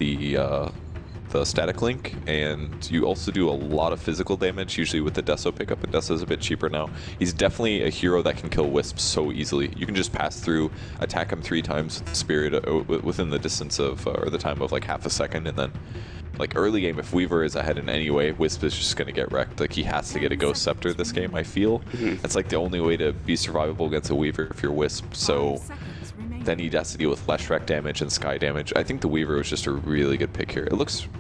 the static link, and you also do a lot of physical damage, usually with the Deso pickup, and Deso's a bit cheaper now. He's definitely a hero that can kill Wisps so easily. You can just pass through, attack him 3 times with Spirit within the distance of, or the time of like half a second, and then like early game, if Weaver is ahead in any way, Wisp is just going to get wrecked. Like he has to get a Ghost Scepter this game, I feel. That's like the only way to be survivable against a Weaver if you're Wisp, so then he has to deal with less wreck damage and sky damage. I think the Weaver was just a really good pick here.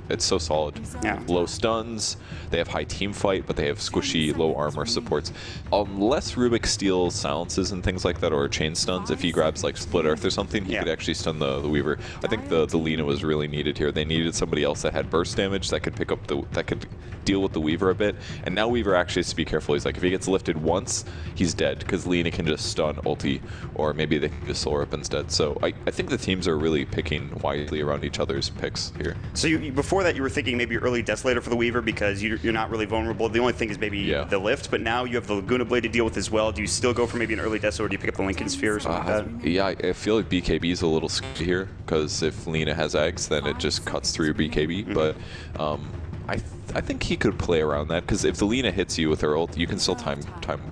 It's so solid. Yeah. Low stuns, they have high team fight, but they have squishy, low armor supports. Unless Rubik steals silences and things like that, or chain stuns, if he grabs like Split Earth or something, he could actually stun the Weaver. I think the Lina was really needed here. They needed somebody else that had burst damage that could pick up that could deal with the Weaver a bit. And now Weaver actually has to be careful. He's like, if he gets lifted once, he's dead, because Lina can just stun ulti, or maybe they can just soul rip instead. So I think the teams are really picking wisely around each other's picks here. So before that, you were thinking maybe early Desolator for the Weaver because you're not really vulnerable. The only thing is maybe the lift, but now you have the Laguna Blade to deal with as well. Do you still go for maybe an early Deso, or do you pick up the Lincoln Sphere or something like that? Yeah, I feel like BKB is a little sketchy here, because if Lina has Eggs, then it just cuts through your BKB. But I think he could play around that, because if the Lina hits you with her ult, you can still time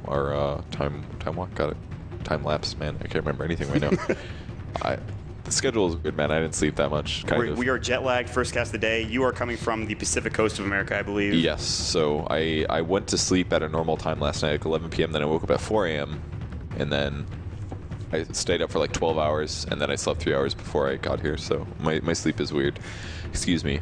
walk. Got it. Time lapse, man. I can't remember anything right now. The schedule is good, man. I didn't sleep that much. We are jet lagged. First cast of the day. You are coming from the Pacific Coast of America, I believe. Yes. So I went to sleep at a normal time last night at 11 p.m. Then I woke up at 4 a.m. and then I stayed up for like 12 hours, and then I slept 3 hours before I got here. So my sleep is weird. Excuse me.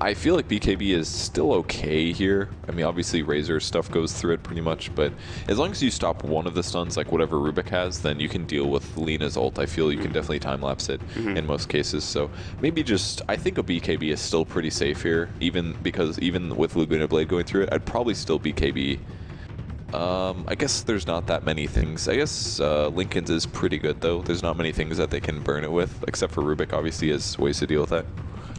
I feel like BKB is still okay here. I mean, obviously Razor stuff goes through it pretty much, but as long as you stop one of the stuns, like whatever Rubik has, then you can deal with Lina's ult. I feel you can definitely time-lapse it in most cases. So maybe I think a BKB is still pretty safe here, even with Laguna Blade going through it, I'd probably still BKB. I guess there's not that many things. I guess Lincoln's is pretty good, though. There's not many things that they can burn it with, except for Rubik, obviously, has ways to deal with that.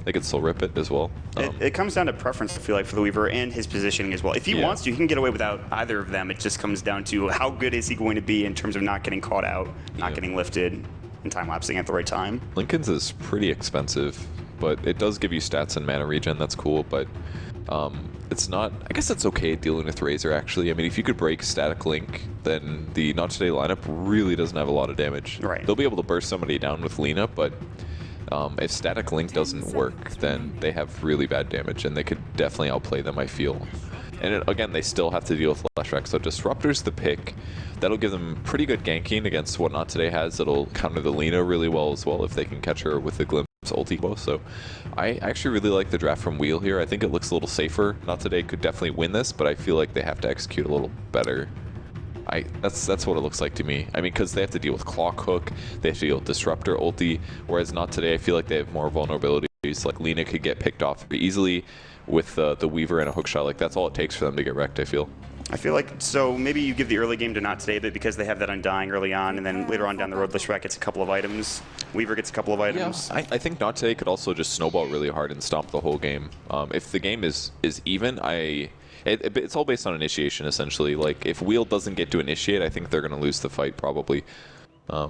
They could still rip it as well. It comes down to preference, I feel like, for the Weaver and his positioning as well. If he wants to, he can get away without either of them. It just comes down to how good is he going to be in terms of not getting caught out, not getting lifted, and time-lapsing at the right time. Lincoln's is pretty expensive, but it does give you stats and mana regen. That's cool, but it's not... I guess it's okay dealing with Razor, actually. I mean, if you could break Static Link, then the Not Today lineup really doesn't have a lot of damage. Right. They'll be able to burst somebody down with Lina, but... if Static Link doesn't work, then they have really bad damage, and they could definitely outplay them, I feel. And again, they still have to deal with Flash Wreck, so Disruptor's the pick. That'll give them pretty good ganking against what Not Today has. It'll counter the Lina really well as well if they can catch her with the Glimpse ulti. So I actually really like the draft from Wheel here. I think it looks a little safer. Not Today could definitely win this, but I feel like they have to execute a little better. That's what it looks like to me. I mean, because they have to deal with Clock Hook, they have to deal with Disruptor ulti, whereas Not Today, I feel like they have more vulnerabilities. Like Lina could get picked off easily with the Weaver and a hook shot. Like that's all it takes for them to get wrecked, I feel. I feel like, so maybe you give the early game to Not Today, but because they have that Undying early on, and then later on down the road, Lishrak gets a couple of items, Weaver gets a couple of items. Yeah, I think Not Today could also just snowball really hard and stomp the whole game. If the game is even, it's all based on initiation, essentially. Like, if Wheel doesn't get to initiate, I think they're going to lose the fight, probably. Yeah,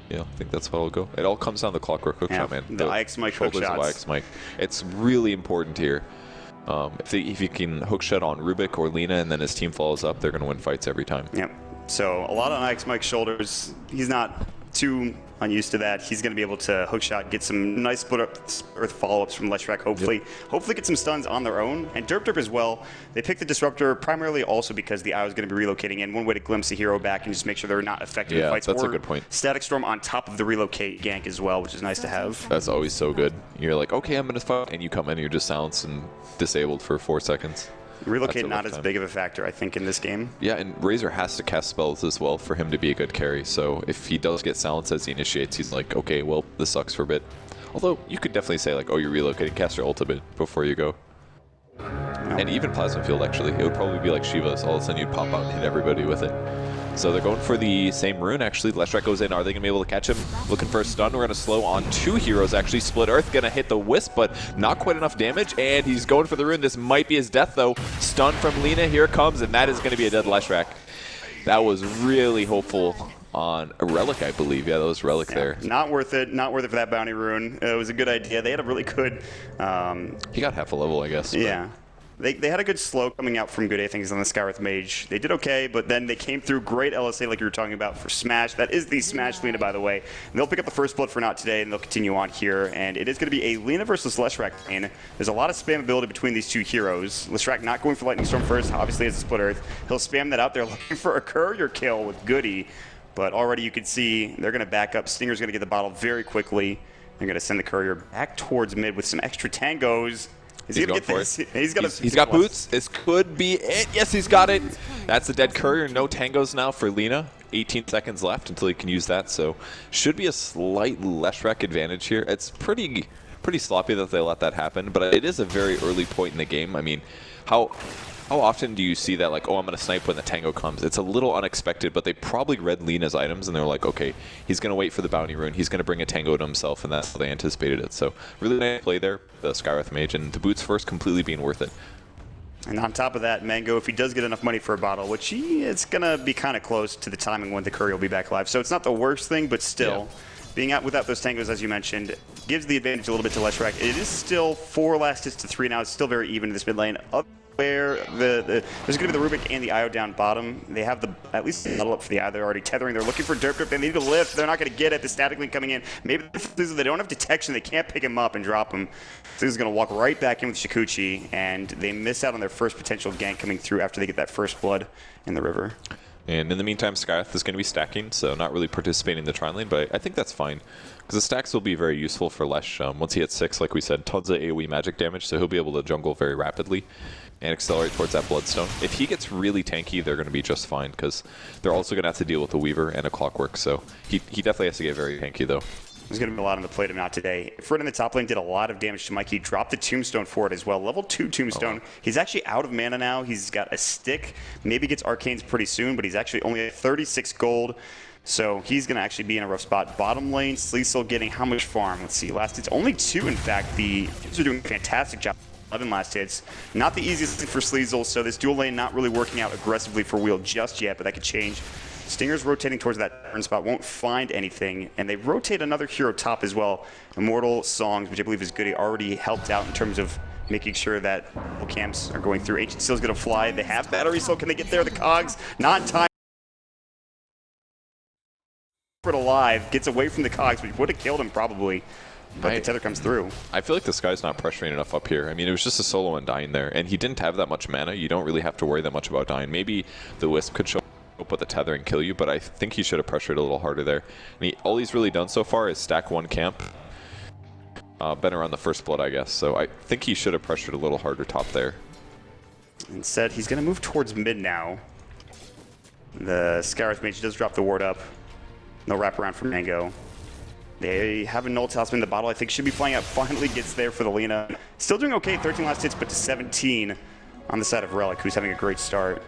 I think that's how it'll go. It all comes down to Clockwork hook shot, man. The IX Mike hook shots. IX Mike. It's really important here. If you can hook shot on Rubik or Lina and then his team follows up, they're going to win fights every time. Yep. So a lot on IX Mike's shoulders. He's not too unused to that. He's going to be able to hook shot, get some nice split up earth follow-ups from Leshrac, hopefully get some stuns on their own. And Derp as well. They picked the Disruptor primarily also because the IO is going to be relocating in. One way to glimpse a hero back and just make sure they're not affected in fights. That's a good point. Static Storm on top of the relocate gank as well, which is nice to have. That's always so good. You're like, okay, I'm going to fight, and you come in and you're just silenced and disabled for 4 seconds. Relocate not as big of a factor, I think, in this game. Yeah, and Razor has to cast spells as well for him to be a good carry. So if he does get silenced as he initiates, he's like, okay, well, this sucks for a bit. Although, you could definitely say, like, oh, you're relocating, cast your ultimate before you go. And even Plasma Field, actually. It would probably be like Shiva's. All of a sudden, you'd pop out and hit everybody with it. So they're going for the same rune, actually. Leshrac goes in. Are they going to be able to catch him? Looking for a stun. We're going to slow on 2 heroes, actually. Split Earth going to hit the Wisp, but not quite enough damage. And he's going for the rune. This might be his death, though. Stun from Lina. Here it comes, and that is going to be a dead Leshrac. That was really hopeful. on a Relic, I believe. Yeah, that was Relic there. Not worth it. Not worth it for that bounty rune. It was a good idea. They had a really good... he got half a level, I guess. Yeah. They had a good slow coming out from good A things on the Skywrath Mage. They did okay, but then they came through great LSA like you were talking about for Smash. That is the Smash Lina, by the way. And they'll pick up the first blood for not today, and they'll continue on here. And it is going to be a Lina versus Leshrac lane. There's a lot of spamability between these two heroes. Leshrac not going for Lightning Storm first, obviously as a Split Earth. He'll spam that out there looking for a courier kill with Goody. But already you can see they're going to back up. Stinger's going to get the bottle very quickly. They're going to send the courier back towards mid with some extra tangos. Is he going to get this? He's got boots. This could be it. Yes, he's got it. That's the dead courier. No tangos now for Lina. 18 seconds left until he can use that. So should be a slight Leshrac advantage here. It's pretty sloppy that they let that happen, but it is a very early point in the game. I mean, how often do you see that, like, oh, I'm going to snipe when the tango comes? It's a little unexpected, but they probably read Lina's items, and they're like, okay, he's going to wait for the bounty rune. He's going to bring a tango to himself, and that's how they anticipated it. So really nice play there, the Skywrath Mage, and the boots first completely being worth it. And on top of that, Mango, if he does get enough money for a bottle, which it's going to be kind of close to the timing when the courier will be back live. So it's not the worst thing, but still, being out without those tangos, as you mentioned, gives the advantage a little bit to Leshrac. It is still 4 last hits to 3 now. It's still very even in this mid lane. Up where there's going to be the Rubik and the Io down bottom. They have at least the level up for the Io. They're already tethering. They're looking for Derp. They need to lift. They're not going to get it. The static link coming in. Maybe they don't have detection. They can't pick him up and drop him. So he's going to walk right back in with Shikuchi, and they miss out on their first potential gank coming through after they get that first blood in the river. And in the meantime, Skywrath is going to be stacking, so not really participating in the Trine lane, but I think that's fine. Because the stacks will be very useful for Lesh. Once he hits 6, like we said, tons of AoE magic damage, so he'll be able to jungle very rapidly and accelerate towards that Bloodstone. If he gets really tanky, they're going to be just fine, because they're also going to have to deal with the Weaver and a Clockwork, so he definitely has to get very tanky, though. There's going to be a lot on the plate of him out today. Fred in the top lane did a lot of damage to Mike. He dropped the Tombstone for it as well. Level 2 Tombstone. Oh. He's actually out of mana now. He's got a stick. Maybe gets Arcanes pretty soon, but he's actually only at 36 gold. So he's going to actually be in a rough spot. Bottom lane, Sleesel getting how much farm? Let's see. Last hits, only 2, in fact. The Kids are doing a fantastic job. 11 last hits. Not the easiest thing for Sleesel, so this dual lane not really working out aggressively for Wheel just yet, but that could change. Stinger's rotating towards that turn spot, won't find anything, and they rotate another hero top as well. Immortal Songs, which I believe is Goody, already helped out in terms of making sure that camps are going through. Ancient Steel's going to fly. They have battery, so can they get there? The Cogs, not in time. Alive, gets away from the Cogs, which would have killed him probably. But the tether comes through. I feel like this guy's not pressuring enough up here. I mean, it was just a solo and dying there, and he didn't have that much mana. You don't really have to worry that much about dying. Maybe the Wisp could show up with the tether and kill you, but I think he should have pressured a little harder there. And all he's really done so far is stack 1 camp. Been around the first blood, I guess. So I think he should have pressured a little harder top there. Instead, he's going to move towards mid now. The Skywrath Mage does drop the ward up. No wraparound for Mango. They have a Null Talisman. The bottle, I think, should be flying out. Finally gets there for the Lina. Still doing okay. 13 last hits, but to 17 on the side of Relic, who's having a great start.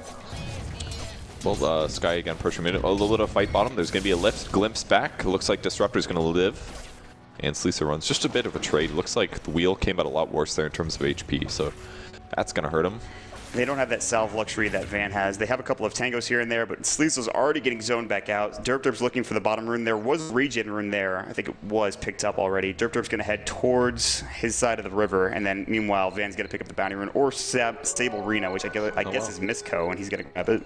Well, Sky again pushing mid. A little bit of fight bottom. There's going to be a lift. Glimpse back. Looks like Disruptor's going to live. And Sleesa runs just a bit of a trade. Looks like the Wheel came out a lot worse there in terms of HP, so that's going to hurt him. They don't have that salve luxury that Van has. They have a couple of tangos here and there, but Sleesel's already getting zoned back out. Derp's looking for the bottom rune. There was a regen rune there. I think it was picked up already. Derp's going to head towards his side of the river, and then meanwhile, Van's going to pick up the bounty rune or Stable Rena, which I guess is Misco, and he's going to grab it.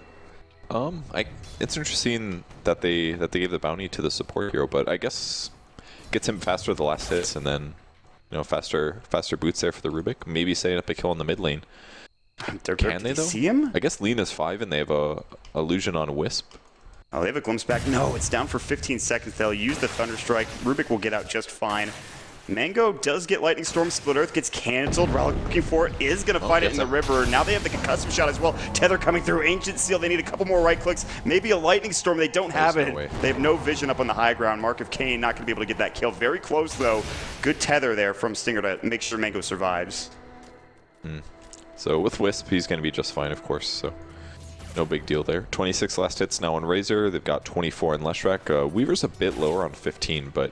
It's interesting that they gave the bounty to the support hero, but I guess gets him faster the last hits, and then faster boots there for the Rubik. Maybe setting up a kill in the mid lane. Can they though? See him? I guess Lena's 5 and they have a illusion on Wisp. Oh, they have a glimpse back. No, it's down for 15 seconds. They'll use the Thunderstrike. Rubik will get out just fine. Mango does get Lightning Storm. Split Earth gets canceled. Relic looking for it. Is going to fight it in the river. Now they have the concussive shot as well. Tether coming through. Ancient Seal. They need a couple more right clicks. Maybe a Lightning Storm. They don't have it. No, they have no vision up on the high ground. Mark of Cain not going to be able to get that kill. Very close though. Good tether there from Stinger to make sure Mango survives. So with Wisp, he's going to be just fine, of course. So no big deal there. 26 last hits now on Razor. They've got 24 in Leshrac. Weaver's a bit lower on 15, but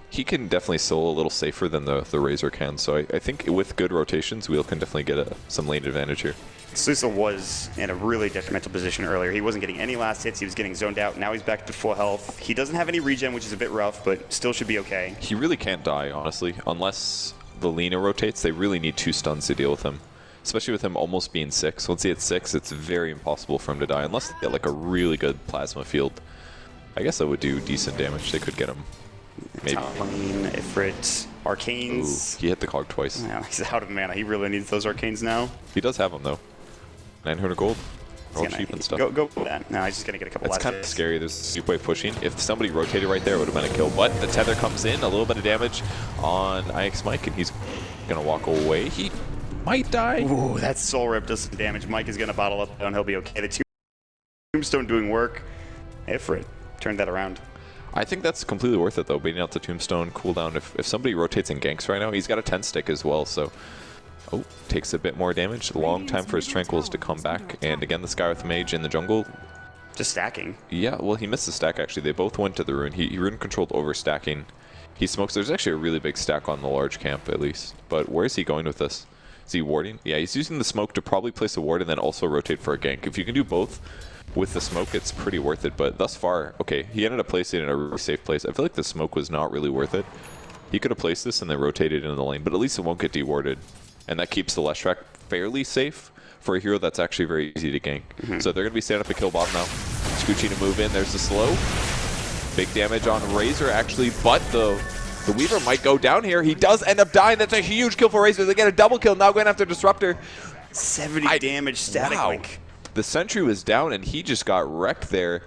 he can definitely solo a little safer than the Razor can. So I think with good rotations, Wheel can definitely get some lane advantage here. Sluizel was in a really detrimental position earlier. He wasn't getting any last hits. He was getting zoned out. Now he's back to full health. He doesn't have any regen, which is a bit rough, but still should be okay. He really can't die, honestly. Unless the Lina rotates, they really need 2 stuns to deal with him. Especially with him almost being 6. Once he hits 6, it's very impossible for him to die. Unless they get like a really good plasma field. I guess that would do decent damage. They could get him. Maybe. Top lane, Ifrit, Arcanes. Ooh, he hit the cog twice. Yeah, he's out of mana. He really needs those Arcanes now. He does have them, though. 900 gold. All cheap and stuff. Go for that. No, he's just going to get a couple That's last kind of hits. scary. There's a super wave pushing. If somebody rotated right there, it would have been a kill. But the tether comes in, a little bit of damage on IX Mike, and he's going to walk away. He might die. Ooh, that Soul Rip does some damage. Mike is going to bottle up, and he'll be okay. The Tombstone doing work. Ifrit turned that around. I think that's completely worth it, though, beating out the Tombstone cooldown. If somebody rotates and ganks right now, he's got a 10 stick as well, so... Oh, takes a bit more damage. A long time for his Tranquils to come back. And again, the Skywrath Mage in the jungle. Just stacking. Yeah, well, he missed the stack, actually. They both went to the rune. He rune controlled over stacking. He smokes. There's actually a really big stack on the large camp, at least. But where is he going with this? Is he warding? Yeah, he's using the smoke to probably place a ward and then also rotate for a gank. If you can do both with the smoke, it's pretty worth it. But thus far, okay, he ended up placing it in a really safe place. I feel like the smoke was not really worth it. He could have placed this and then rotated into the lane, but at least it won't get dewarded. And that keeps the Leshrac fairly safe for a hero that's actually very easy to gank. So they're going to be standing up a kill bottom now. Scoochie to move in. There's the slow. Big damage on Razor, actually, but the Weaver might go down here. He does end up dying. That's a huge kill for Razor. They get a double kill. Now going after Disruptor. 70 damage static link. The Sentry was down, and he just got wrecked there.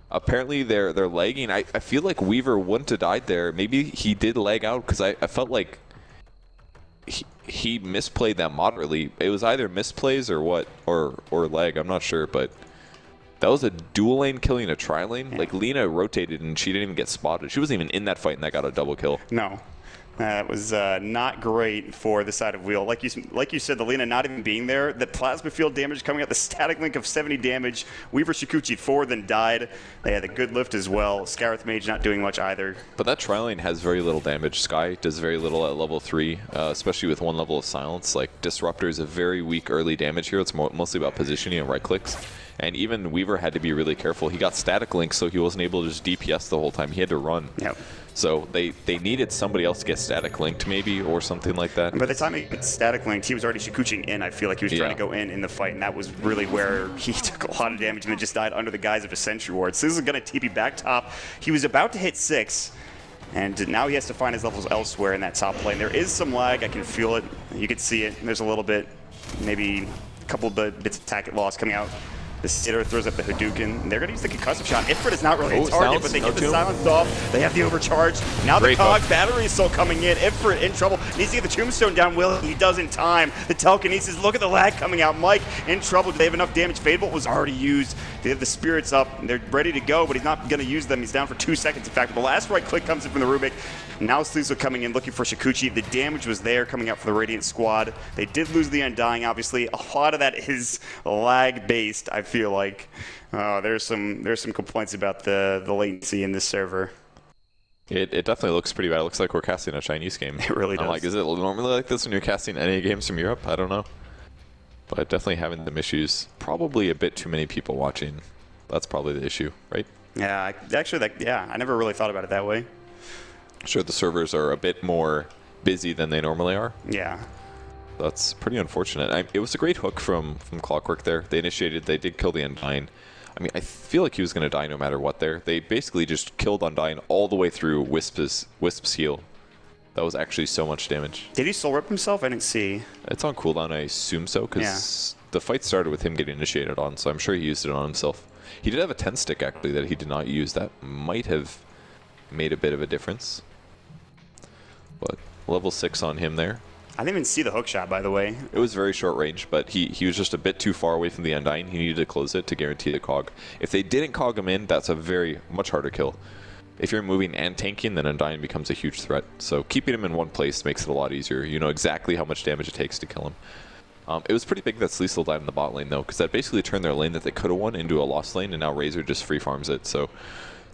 Apparently, they're lagging. I feel like Weaver wouldn't have died there. Maybe he did lag out, because I felt like he misplayed that moderately. It was either misplays or what, or lag. I'm not sure, but that was a dual lane killing a tri lane. Like Lina rotated and she didn't even get spotted. She wasn't even in that fight and that got a double kill. No. That was not great for the side of Wheel. Like you said, the Lina not even being there, the plasma field damage coming out, the static link of 70 damage. Weaver Shikuchi'd forward, then died. They had a good lift as well. Skywrath Mage not doing much either. But that tri-lane has very little damage. Sky does very little at level 3, especially with 1 level of silence. Like Disruptor is a very weak early damage here. It's mostly about positioning and right clicks. And even Weaver had to be really careful. He got static links, so he wasn't able to just DPS the whole time. He had to run. Yep. So they needed somebody else to get static linked, maybe, or something like that. By the time he got static linked, he was already Shikuchiing in. I feel like he was trying to go in the fight, and that was really where he took a lot of damage and then just died under the guise of a Sentry Ward. So this is going to TP back top. He was about to hit 6. And now he has to find his levels elsewhere in that top lane. There is some lag. I can feel it. You can see it. There's a little bit, maybe a couple of bits of attack loss coming out. The Sitter throws up the Hadouken. They're going to use the concussive shot. Ifrit is not really a target, but they get the silence off. They have the overcharge. Now the Cog battery is still coming in. Ifrit in trouble. Needs to get the Tombstone down. Will he does in time. The telekinesis. Look at the lag coming out. Mike in trouble. Do they have enough damage? Fadebolt was already used. They have the Spirits up. They're ready to go, but he's not going to use them. He's down for 2 seconds. In fact, the last right click comes in from the Rubik. Now Sluizel coming in looking for Shikuchi. The damage was there coming out for the Radiant squad. They did lose the Undying, obviously. A lot of that is lag-based, I feel like. There's some complaints about the latency in this server. It definitely looks pretty bad. It looks like we're casting a Chinese game. It really does. I'm like, is it normally like this when you're casting any games from Europe? I don't know. But definitely having some issues. Probably a bit too many people watching. That's probably the issue, right? Yeah, actually, I never really thought about it that way. Sure, the servers are a bit more busy than they normally are. Yeah. That's pretty unfortunate. It was a great hook from Clockwork there. They initiated, they did kill the Undying. I mean, I feel like he was going to die no matter what there. They basically just killed Undying all the way through Wisp's heal. That was actually so much damage. Did he soul rip himself? I didn't see. It's on cooldown, I assume so, because the fight started with him getting initiated on, so I'm sure he used it on himself. He did have a 10 stick, actually, that he did not use. That might have made a bit of a difference. But level 6 on him there. I didn't even see the hook shot, by the way. It was very short range, but he was just a bit too far away from the Undying. He needed to close it to guarantee the cog. If they didn't cog him in, that's a much harder kill. If you're moving and tanking, then Undying becomes a huge threat. So keeping him in one place makes it a lot easier. You know exactly how much damage it takes to kill him. It was pretty big that Sluizel died in the bot lane, though, because that basically turned their lane that they could have won into a lost lane, and now Razor just free farms it. So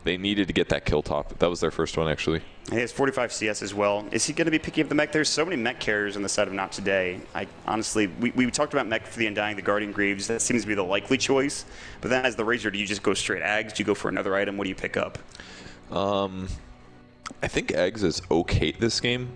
They needed to get that kill top. That was their first one, actually. He has 45 CS as well. Is he going to be picking up the mech? There's so many mech carriers on the side of Not Today. I honestly, we talked about mech for the Undying, the Guardian Greaves. That seems to be the likely choice. But then as the Razor, do you just go straight Ags? Do you go for another item? What do you pick up? I think Eggs is okay this game.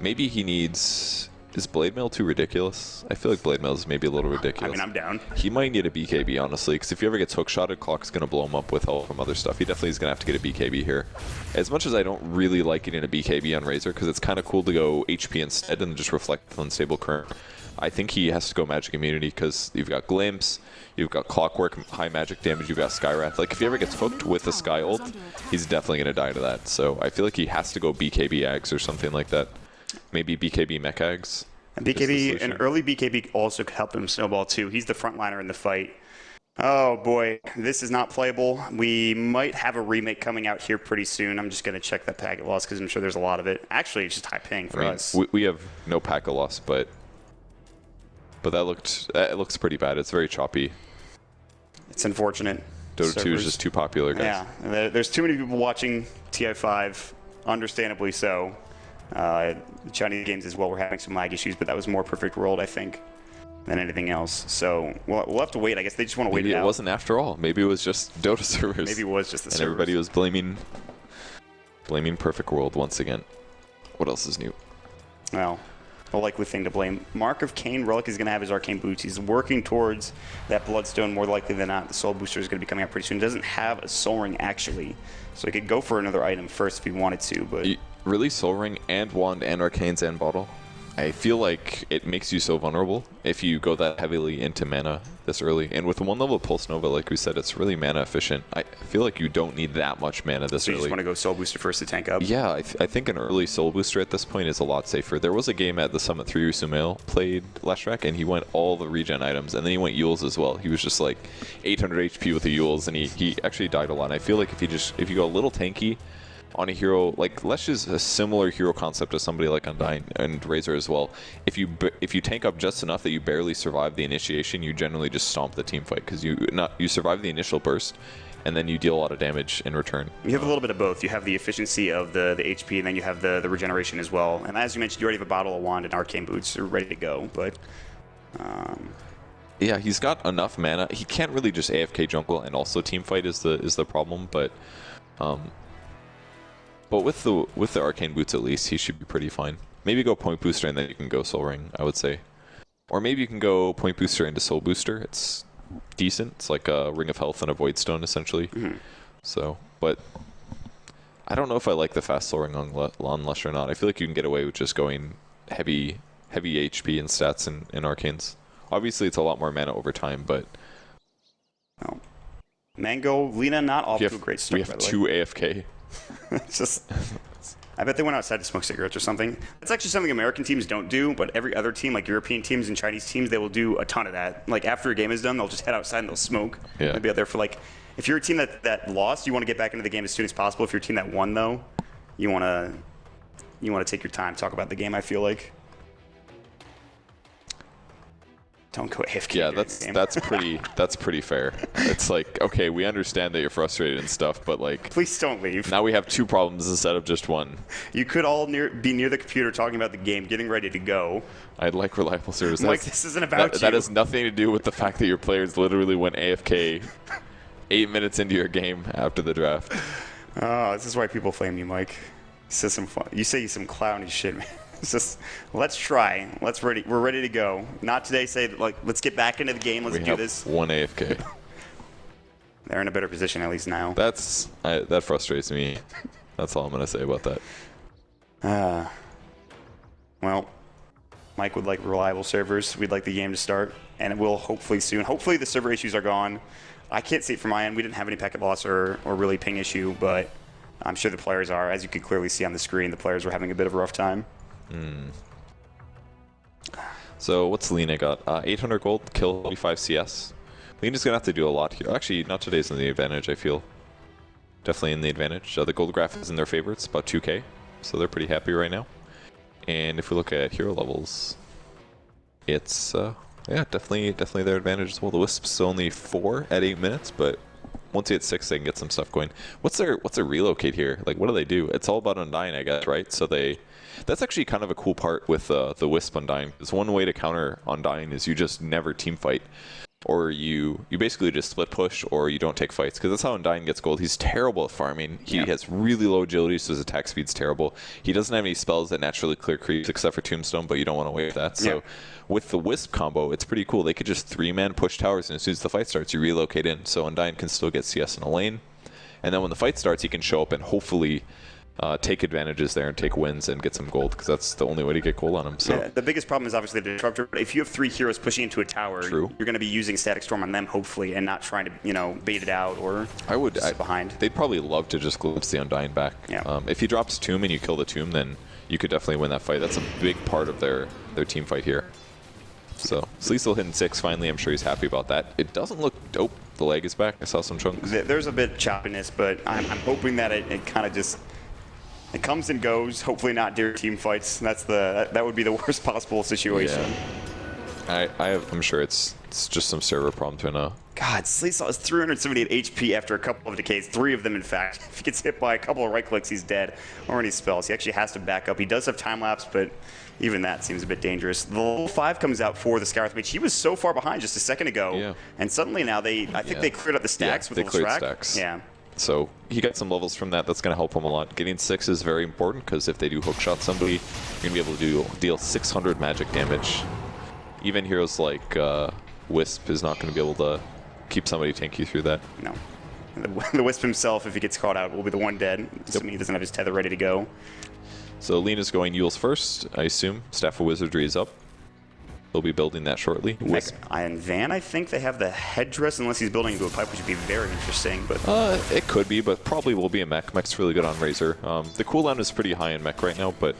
Maybe he needs... Is Blade Mail too ridiculous? I feel like Blade Mail is maybe a little ridiculous. I mean, I'm down. He might need a BKB, honestly, because if he ever gets hookshotted, Clock's going to blow him up with help from other stuff. He definitely is going to have to get a BKB here. As much as I don't really like getting a BKB on Razor, because it's kind of cool to go HP instead and just reflect unstable current, I think he has to go Magic Immunity, because you've got Glimpse, you've got Clockwork, high magic damage, you've got Skywrath. Like, if he ever gets hooked with a Sky ult, he's definitely going to die to that. So I feel like he has to go BKB Ags or something like that. Maybe BKB Mech Ags. And BKB, an early BKB also could help him snowball too. He's the frontliner in the fight. Oh boy, this is not playable. We might have a remake coming out here pretty soon. I'm just going to check that packet loss because I'm sure there's a lot of it. Actually, it's just high ping for us. We have no packet loss, but that looks pretty bad. It's very choppy. It's unfortunate. Dota 2 is just too popular, guys. Yeah, there's too many people watching TI5, understandably so. Chinese games as well were having some lag issues, but that was more Perfect World, I think, than anything else. So we'll have to wait. I guess they just want to wait it out. Maybe it wasn't after all. Maybe it was just Dota servers. Maybe it was just the servers. And everybody was blaming Perfect World once again. What else is new? Well, a likely thing to blame. Mark of Cain Relic is going to have his Arcane Boots. He's working towards that Bloodstone more likely than not. The Soul Booster is going to be coming out pretty soon. He doesn't have a Soul Ring, actually. So he could go for another item first if he wanted to, but... Really, Soul Ring and Wand and Arcanes and Bottle? I feel like it makes you so vulnerable if you go that heavily into mana this early. And with 1 level Pulse Nova, like we said, it's really mana efficient. I feel like you don't need that much mana this early. So you just want to go Soul Booster first to tank up? Yeah, I think an early Soul Booster at this point is a lot safer. There was a game at the Summit 3 where Sumail played Leshrac, and he went all the regen items, and then he went Yules as well. He was just like 800 HP with the Yules, and he actually died a lot. And I feel like if you go a little tanky on a hero, like Lesh is a similar hero concept to somebody like Undying and Razor as well. If you tank up just enough that you barely survive the initiation, you generally just stomp the team fight because you survive the initial burst, and then you deal a lot of damage in return. You have a little bit of both. You have the efficiency of the HP, and then you have the regeneration as well. And as you mentioned, you already have a Bottle of Wand and Arcane Boots are ready to go. But yeah, he's got enough mana. He can't really just AFK jungle and also team fight is the problem. But with the Arcane Boots at least, he should be pretty fine. Maybe go Point Booster and then you can go Soul Ring, I would say. Or maybe you can go Point Booster into Soul Booster. It's decent. It's like a Ring of Health and a Void Stone, essentially. Mm-hmm. So, but I don't know if I like the fast Soul Ring on Lush or not. I feel like you can get away with just going heavy HP and stats in Arcanes. Obviously, it's a lot more mana over time, but... Oh. Mango, Lina not off to a great start, we have 2 AFK. It's just... I bet they went outside to smoke cigarettes or something. That's actually something American teams don't do, but every other team, like European teams and Chinese teams, they will do a ton of that. Like, after a game is done, they'll just head outside and they'll smoke. Yeah. They'll be out there for, like... If you're a team that lost, you want to get back into the game as soon as possible. If you're a team that won, though, you want to take your time, talk about the game, I feel like. Don't go AFK. Yeah, that's pretty fair. It's like, okay, we understand that you're frustrated and stuff, but like, please don't leave. Now we have 2 problems instead of just 1. You could all be near the computer talking about the game, getting ready to go. I'd like reliable service. Like, this isn't about you. That has nothing to do with the fact that your players literally went AFK 8 minutes into your game after the draft. Oh, this is why people flame you, Mike. You say some clowny shit, man. It's just, let's try. We're ready to go. Not today. Say, like, let's get back into the game. Let's do this. 1 AFK. They're in a better position, at least now. That frustrates me. That's all I'm going to say about that. Well, Mike would like reliable servers. We'd like the game to start, and it will hopefully soon. Hopefully the server issues are gone. I can't see it from my end. We didn't have any packet loss or really ping issue, but I'm sure the players are. As you can clearly see on the screen, the players were having a bit of a rough time. So what's Lina got? 800 gold, kill 45 CS. Lina's gonna have to do a lot here. Actually, not today's in the advantage, I feel. Definitely in the advantage. The gold graph is in their favor. It's about 2k, so they're pretty happy right now. And if we look at hero levels, it's yeah, definitely their advantage as well. The Wisp's only 4 at 8 minutes, but once you hit 6, they can get some stuff going. What's their relocate here? Like, what do they do? It's all about Undying, I guess, right? So that's actually kind of a cool part with the Wisp Undying. Because one way to counter Undying is you just never team fight. Or you basically just split push, or you don't take fights, because that's how Undying gets gold. He's terrible at farming. He has really low agility, so his attack speed's terrible. He doesn't have any spells that naturally clear creeps except for Tombstone, but you don't want to wait that. So with the Wisp combo, it's pretty cool. They could just 3-man push towers, and as soon as the fight starts, you relocate in. So Undying can still get CS in a lane. And then when the fight starts, he can show up and hopefully take advantages there and take wins and get some gold, because that's the only way to get gold on him. So the biggest problem is obviously the disruptor. But if you have 3 heroes pushing into a tower, you're going to be using Static Storm on them hopefully, and not trying to bait it out or sit behind. They'd probably love to just glimpse the Undying back. If he drops Tomb and you kill the Tomb, then you could definitely win that fight. That's a big part of their team fight here. So Sleesel hitting 6 finally. I'm sure he's happy about that. It doesn't look dope. The leg is back. I saw some chunks. There's a bit of choppiness, but I'm hoping that it kind of just it comes and goes. Hopefully not during team fights. That would be the worst possible situation. Yeah. I'm sure it's just some server problem to know. God, Sleesel has 378 HP after a couple of decays, 3 of them in fact. If he gets hit by a couple of right clicks, he's dead. Or any spells. He actually has to back up. He does have time lapse, but even that seems a bit dangerous. The level 5 comes out for the Scourth Mage. He was so far behind just a second ago, and suddenly now I think they cleared up the stacks with the Wheel Wreck. Yeah. So he got some levels from that. That's going to help him a lot. Getting 6 is very important, because if they do hookshot somebody, you're going to be able to deal 600 magic damage. Even heroes like Wisp is not going to be able to keep somebody tanky through that. No. The Wisp himself, if he gets caught out, will be the one dead. Assuming he doesn't have his tether ready to go. So Lena's going Yule's first, I assume. Staff of Wizardry is up. They'll be building that shortly. And Van, I think they have the headdress, unless he's building into a pipe, which would be very interesting. But it could be, but probably will be a mech. Mech's really good on Razor. The cooldown is pretty high in mech right now, but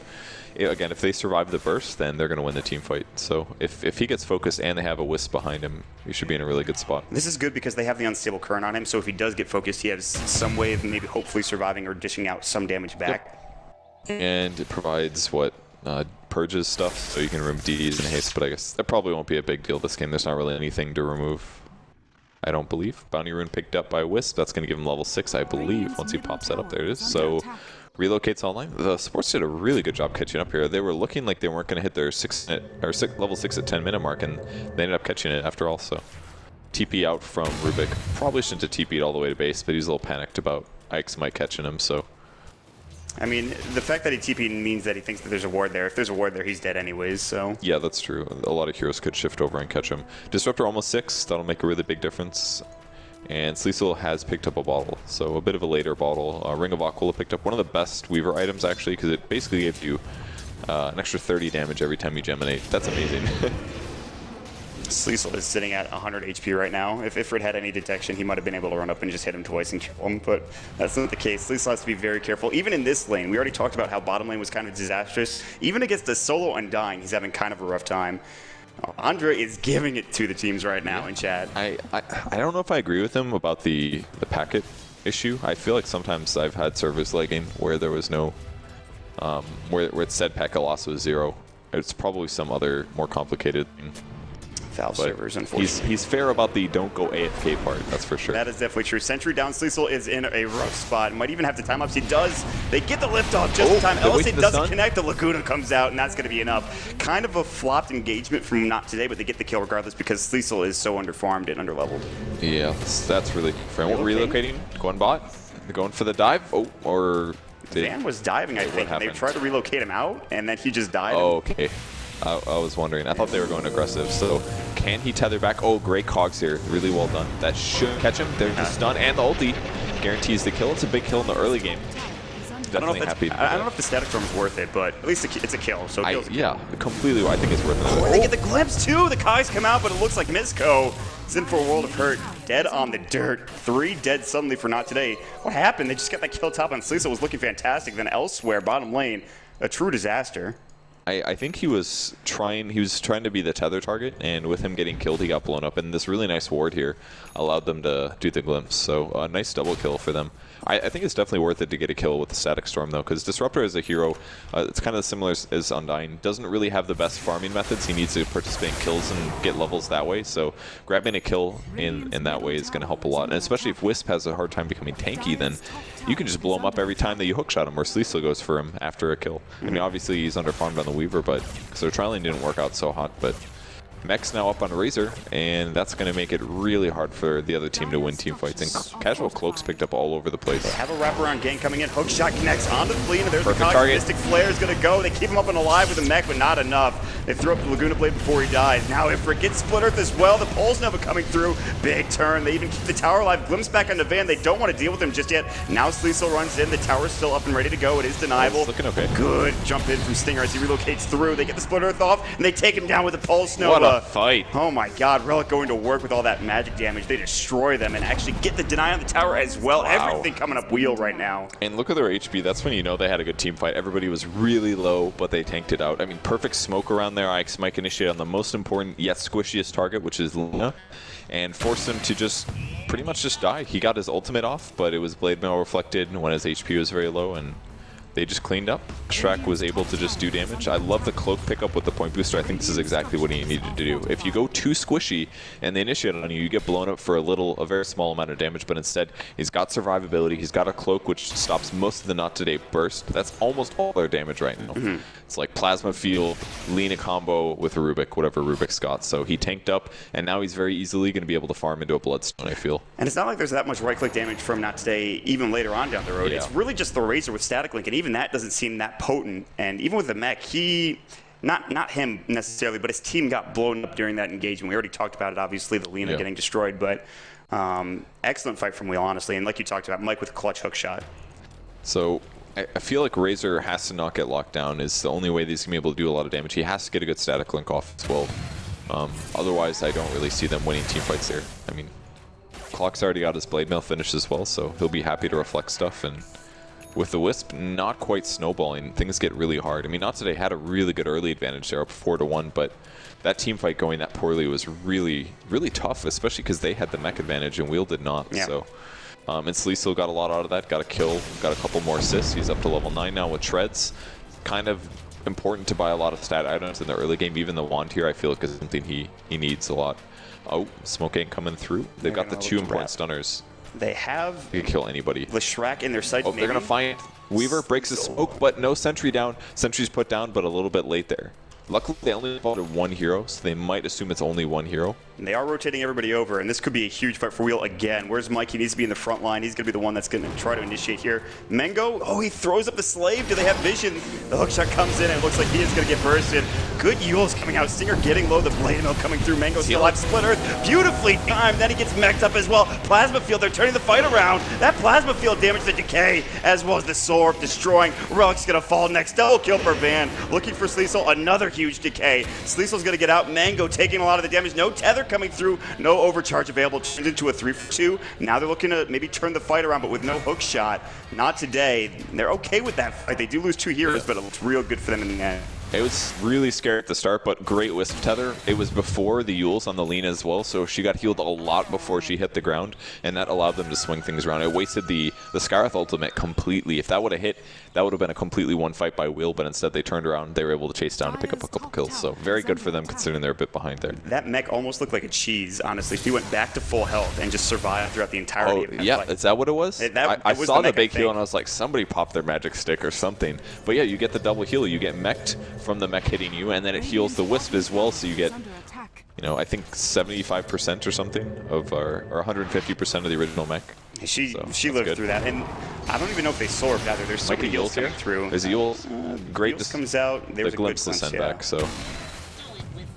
again, if they survive the burst, then they're going to win the team fight. So if he gets focused and they have a Wisp behind him, he should be in a really good spot. This is good because they have the unstable current on him, so if he does get focused, he has some way of maybe hopefully surviving or dishing out some damage back. And it provides purges stuff, so you can remove DDs and haste, but I guess that probably won't be a big deal this game. There's not really anything to remove, I don't believe. Bounty Rune picked up by Wisp. That's going to give him level 6, I believe, once he pops that up. There it is. So relocates online. The supports did a really good job catching up here. They were looking like they weren't going to hit their level 6 at 10 minute mark, and they ended up catching it after all. So TP out from Rubik. Probably shouldn't have TP'd all the way to base, but he's a little panicked about Ike's might catching him, so. I mean, the fact that he TP'd means that he thinks that there's a ward there. If there's a ward there, he's dead anyways, so. Yeah, that's true. A lot of heroes could shift over and catch him. Disruptor almost 6. That'll make a really big difference. And Sleesel has picked up a bottle, so a bit of a later bottle. Ring of Aquila picked up one of the best Weaver items, actually, because it basically gives you an extra 30 damage every time you geminate. That's amazing. Sleesel is sitting at 100 HP right now. If Ifrit had any detection, he might have been able to run up and just hit him twice and kill him, but that's not the case. Sleesel has to be very careful. Even in this lane, we already talked about how bottom lane was kind of disastrous. Even against the solo Undying, he's having kind of a rough time. Andre is giving it to the teams right now in chat. I don't know if I agree with him about the packet issue. I feel like sometimes I've had servers lagging where there was no, where it said packet loss was 0. It's probably some other more complicated thing. Valve servers, unfortunately. He's fair about the don't go AFK part, that's for sure. That is definitely true. Sentry down. Sleesel is in a rough spot. Might even have to time ups. He does. They get the lift off just in time. LSA doesn't connect. The Laguna comes out, and that's going to be enough. Kind of a flopped engagement from not today, but they get the kill regardless because Sleesel is so underfarmed and underleveled. Yeah, that's really fair. Relocating, going bot, going for the dive. Or Van was diving, I think. They tried to relocate him out, and then he just died. Oh, okay. I was wondering. I thought they were going aggressive. So can he tether back? Oh, great cogs here. Really well done. That should catch him. There's the stun and the ulti. Guarantees the kill. It's a big kill in the early game. Definitely happy. I don't know if the Static Storm is worth it, but at least it's a kill. So yeah, completely. I think it's worth it. Oh, they get the glimpse too. The cogs come out, but it looks like Misko is in for a world of hurt. Dead on the dirt. 3 dead suddenly for not today. What happened? They just got that kill top on Sleesel. Was looking fantastic. Then elsewhere, bottom lane, a true disaster. I think he was trying to be the tether target, and with him getting killed, he got blown up. And this really nice ward here allowed them to do the glimpse. So a nice double kill for them. I think it's definitely worth it to get a kill with the Static Storm, though, because Disruptor as a hero, it's kind of similar as Undying. Doesn't really have the best farming methods. He needs to participate in kills and get levels that way, so grabbing a kill in that way is going to help a lot. And especially if Wisp has a hard time becoming tanky, then you can just blow him up every time that you hookshot him, where Sleesel goes for him after a kill. I mean, obviously he's underfarmed on the Weaver, but so trialing didn't work out so hot, but Mech's now up on Razor, and that's going to make it really hard for the other team to win team fights. And Casual Cloak's picked up all over the place. They have a wraparound gang coming in. Hookshot connects onto the Fleet, and there's Perfect the target. Mystic Flare is going to go. They keep him up and alive with the Mech, but not enough. They throw up the Laguna Blade before he dies. Now Ifrit gets Split Earth as well. The Pulse Nova coming through. Big turn. They even keep the tower alive. Glimpse back onto Van. They don't want to deal with him just yet. Now Sleesel runs in. The tower's still up and ready to go. It is deniable. It's looking okay. Good jump in from Stinger as he relocates through. They get the Split Earth off, and they take him down with the Pulse Nova. What a fight. Oh my god, Relic going to work with all that magic damage. They destroy them and actually get the deny on the tower as well. Wow. Everything coming up Wheel right now. And look at their HP. That's when you know they had a good team fight. Everybody was really low, but they tanked it out. I mean, perfect smoke around there. Ix Mike initiate on the most important yet squishiest target, which is Luna, and forced him to just pretty much just die. He got his ultimate off, but it was Blade Mail reflected when his HP was very low, and they just cleaned up. Shrek was able to just do damage. I love the cloak pickup with the point booster. I think this is exactly what he needed to do. If you go too squishy and they initiate on you, you get blown up for a very small amount of damage, but instead he's got survivability. He's got a cloak which stops most of the not today burst. That's almost all their damage right now. It's like Plasma Field, Lena combo with Rubik, whatever Rubik's got. So he tanked up, and now he's very easily going to be able to farm into a Bloodstone, I feel. And it's not like there's that much right-click damage from not today, even later on down the road. Yeah. It's really just the Razor with Static Link, and even that doesn't seem that potent. And even with the Mech, not him necessarily, but his team got blown up during that engagement. We already talked about it, obviously, the Lena getting destroyed, but excellent fight from Wheel, honestly. And like you talked about, Mike with a clutch hook shot. So I feel like Razor has to not get locked down. Is the only way that he's going to be able to do a lot of damage. He has to get a good Static Link off as well. Otherwise, I don't really see them winning team fights there. I mean, Clock's already got his Blade Mail finished as well, so he'll be happy to reflect stuff. And with the Wisp not quite snowballing, things get really hard. I mean, Not Today had a really good early advantage there, up 4-1, but that team fight going that poorly was really, really tough, especially because they had the mech advantage and Wheel did not. Yeah. So, and Sleesel got a lot out of that, got a kill, got a couple more assists. He's up to level 9 now with Treads. Kind of important to buy a lot of stat items in the early game. Even the Wand here, I feel like, is something he needs a lot. Oh, Smoke ain't coming through. They've got the 2 important stunners. They have They can kill anybody. the Shrek in their sights. Oh, they're going to find Weaver, breaks his smoke, but no sentry down. Sentry's put down, but a little bit late there. Luckily, they only involved 1 hero, so they might assume it's only 1 hero. And they are rotating everybody over, and this could be a huge fight for Wheel again. Where's Mike? He needs to be in the front line. He's going to be the one that's going to try to initiate here. Mengo, oh, he throws up the Slave. Do they have vision? The hookshot comes in, and it looks like he is going to get bursted. Good Yules coming out. Stinger getting low. The Blade Mill coming through. Mengo still alive. Split Earth. Beautifully timed. Then he gets mech'd up as well. Plasma Field, they're turning the fight around. That Plasma Field damaged the Decay, as well as the Sword, destroying. Relic's going to fall next. Double kill for Van. Looking for Sleesel. Another huge Decay. Sleesel's going to get out. Mango taking a lot of the damage. No tether coming through. No overcharge available. Turns into a 3-for-2. Now they're looking to maybe turn the fight around, but with no hook shot. Not today. They're okay with that fight. They do lose 2 heroes, but it looks real good for them in the end. It was really scary at the start, but great Wisp tether. It was before the Yules on the Lena as well, so she got healed a lot before she hit the ground, and that allowed them to swing things around. It wasted the Scarith ultimate completely. If that would have hit, that would have been a completely one fight by Wheel, but instead they turned around. They were able to chase down and pick up a couple kills, so very good for them considering they're a bit behind there. That mech almost looked like a cheese, honestly. He went back to full health and just survived throughout the entirety of that yeah, fight. Is that what it was? I was saw the mech, big heal and I was like, somebody popped their magic stick or something. But yeah, you get the double heal. You get mech'd from the mech hitting you, and then it heals the Wisp as well, so you get, you know, I think 75% or something of or 150% of the original mech. She lived through that, and I don't even know if they sorbed either. There's so many Yules coming through. There's a Yules. Great. Yules comes out. There was a glimpse good to send yeah. back, so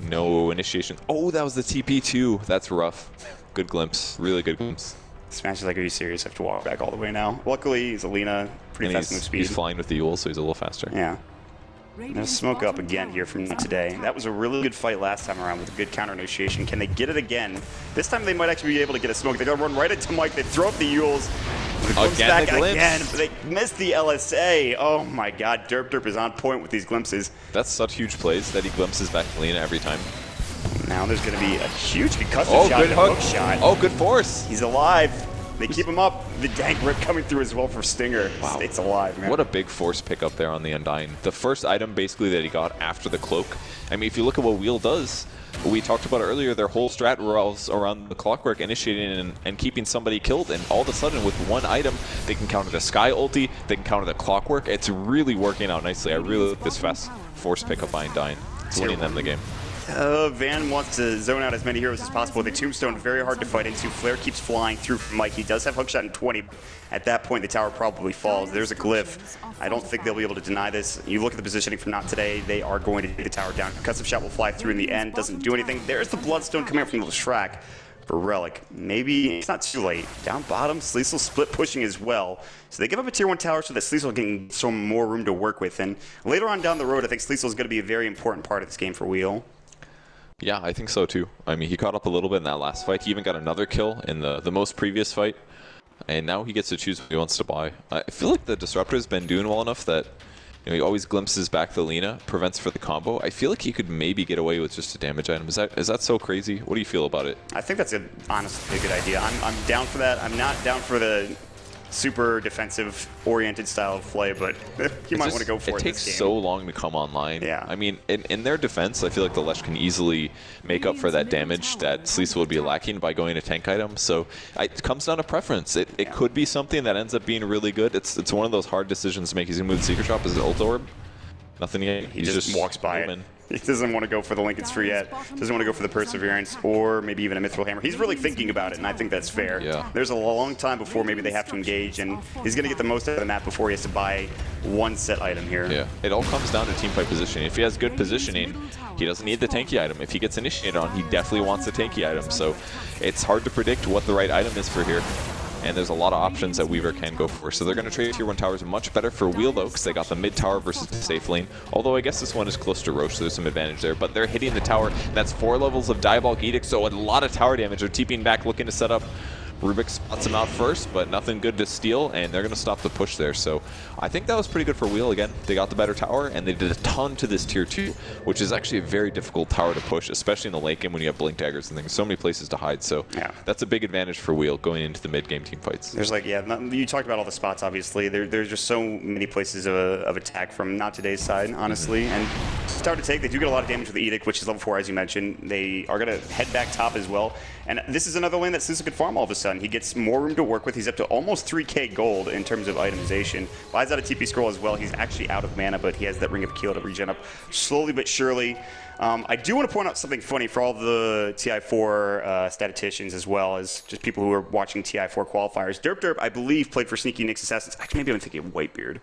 no initiation. Oh, that was the TP too. That's rough. Good glimpse. Really good glimpse. Smash is like, are you serious? I have to walk back all the way now. Luckily, he's Alina. Pretty fast move speed. He's flying with the Yules, so he's a little faster. Yeah. Now smoke up again here from today. That was a really good fight last time around with a good counter initiation. Can they get it again? This time they might actually be able to get a smoke. They're going to run right into Mike. They throw up the Yules. Again, the glimpse. Again, but they missed the LSA. Oh my god, Derp is on point with these glimpses. That's such huge plays that he glimpses back to Lena every time. Now there's going to be a huge concussive Oh, shot. good hook hook shot. Oh, good force. He's alive. They keep him up. The dank rip coming through as well for Stinger. Wow. Stays alive, man. What a big force pickup there on the Undying. The first item basically that he got after the cloak. I mean, if you look at what Wheel does, we talked about it earlier, their whole strat revolves around the clockwork initiating and keeping somebody killed, and all of a sudden with one item, they can counter the Sky ulti, they can counter the clockwork. It's really working out nicely. I really like this fast force pickup by Undying. It's winning them the game. Van wants to zone out as many heroes as possible. The Tombstone, very hard to fight into. Flare keeps flying through from Mike. He does have hookshot in 20. At that point, the tower probably falls. There's a glyph. I don't think they'll be able to deny this. You look at the positioning from Not Today, they are going to take the tower down. Concussive shot will fly through in the end. Doesn't do anything. There's the Bloodstone coming up from the Shrek for Relic. Maybe it's not too late. Down bottom, Sleesel split pushing as well. So they give up a tier 1 tower so that Sleesel can get some more room to work with. And later on down the road, I think Sleesel is going to be a very important part of this game for Wheel. Yeah, I think so too. I mean, he caught up a little bit in that last fight. He even got another kill in the most previous fight. And now he gets to choose what he wants to buy. I feel like the Disruptor has been doing well enough that he always glimpses back the Lina, prevents for the combo. I feel like he could maybe get away with just a damage item. Is that so crazy? What do you feel about it? I think that's honestly a good idea. I'm down for that. I'm not down for the super defensive-oriented style of play, but you might want to go for it. It takes so long to come online. Yeah. I mean, in their defense, I feel like the Lesh can easily make up for that damage that Sleesel would be lacking by going to tank items. So it comes down to preference. It could be something that ends up being really good. It's one of those hard decisions to make. He's going to move the Secret Shop. Is it Ult Orb? Nothing yet. He just walks by it. He doesn't want to go for the Lincoln Sphere yet. Doesn't want to go for the Perseverance or maybe even a Mithril Hammer. He's really thinking about it, and I think that's fair. Yeah. There's a long time before maybe they have to engage, and he's going to get the most out of the map before he has to buy one set item here. Yeah. It all comes down to teamfight positioning. If he has good positioning, he doesn't need the tanky item. If he gets initiated on, he definitely wants the tanky item. So it's hard to predict what the right item is for here. And there's a lot of options that Weaver can go for. So they're going to trade tier 1 towers much better for Wheel, though, because they got the mid tower versus the safe lane. Although I guess this one is close to Roche, so there's some advantage there. But they're hitting the tower. That's 4 levels of Diabolic Edict, so a lot of tower damage. They're TPing back, looking to set up. Rubik spots him out first, but nothing good to steal, and they're going to stop the push there. So I think that was pretty good for Wheel. Again, they got the better tower, and they did a ton to this tier 2, which is actually a very difficult tower to push, especially in the late game when you have blink daggers and things. So many places to hide. So yeah, that's a big advantage for Wheel going into the mid-game team fights. There's you talked about all the spots, obviously. There's just so many places of attack from Not Today's side, honestly. And it's hard to take. They do get a lot of damage with the Edict, which is level 4, as you mentioned. They are going to head back top as well. And this is another lane that Sleesel could farm all of a sudden. He gets more room to work with. He's up to almost 3k gold in terms of itemization. Buys out a TP scroll as well. He's actually out of mana, but he has that Ring of Keel to regen up slowly but surely. I do want to point out something funny for all the TI4 statisticians as well as just people who are watching TI4 qualifiers. Derp, I believe, played for Sneaky Nick's Assassins. Actually, maybe I'm thinking of Whitebeard.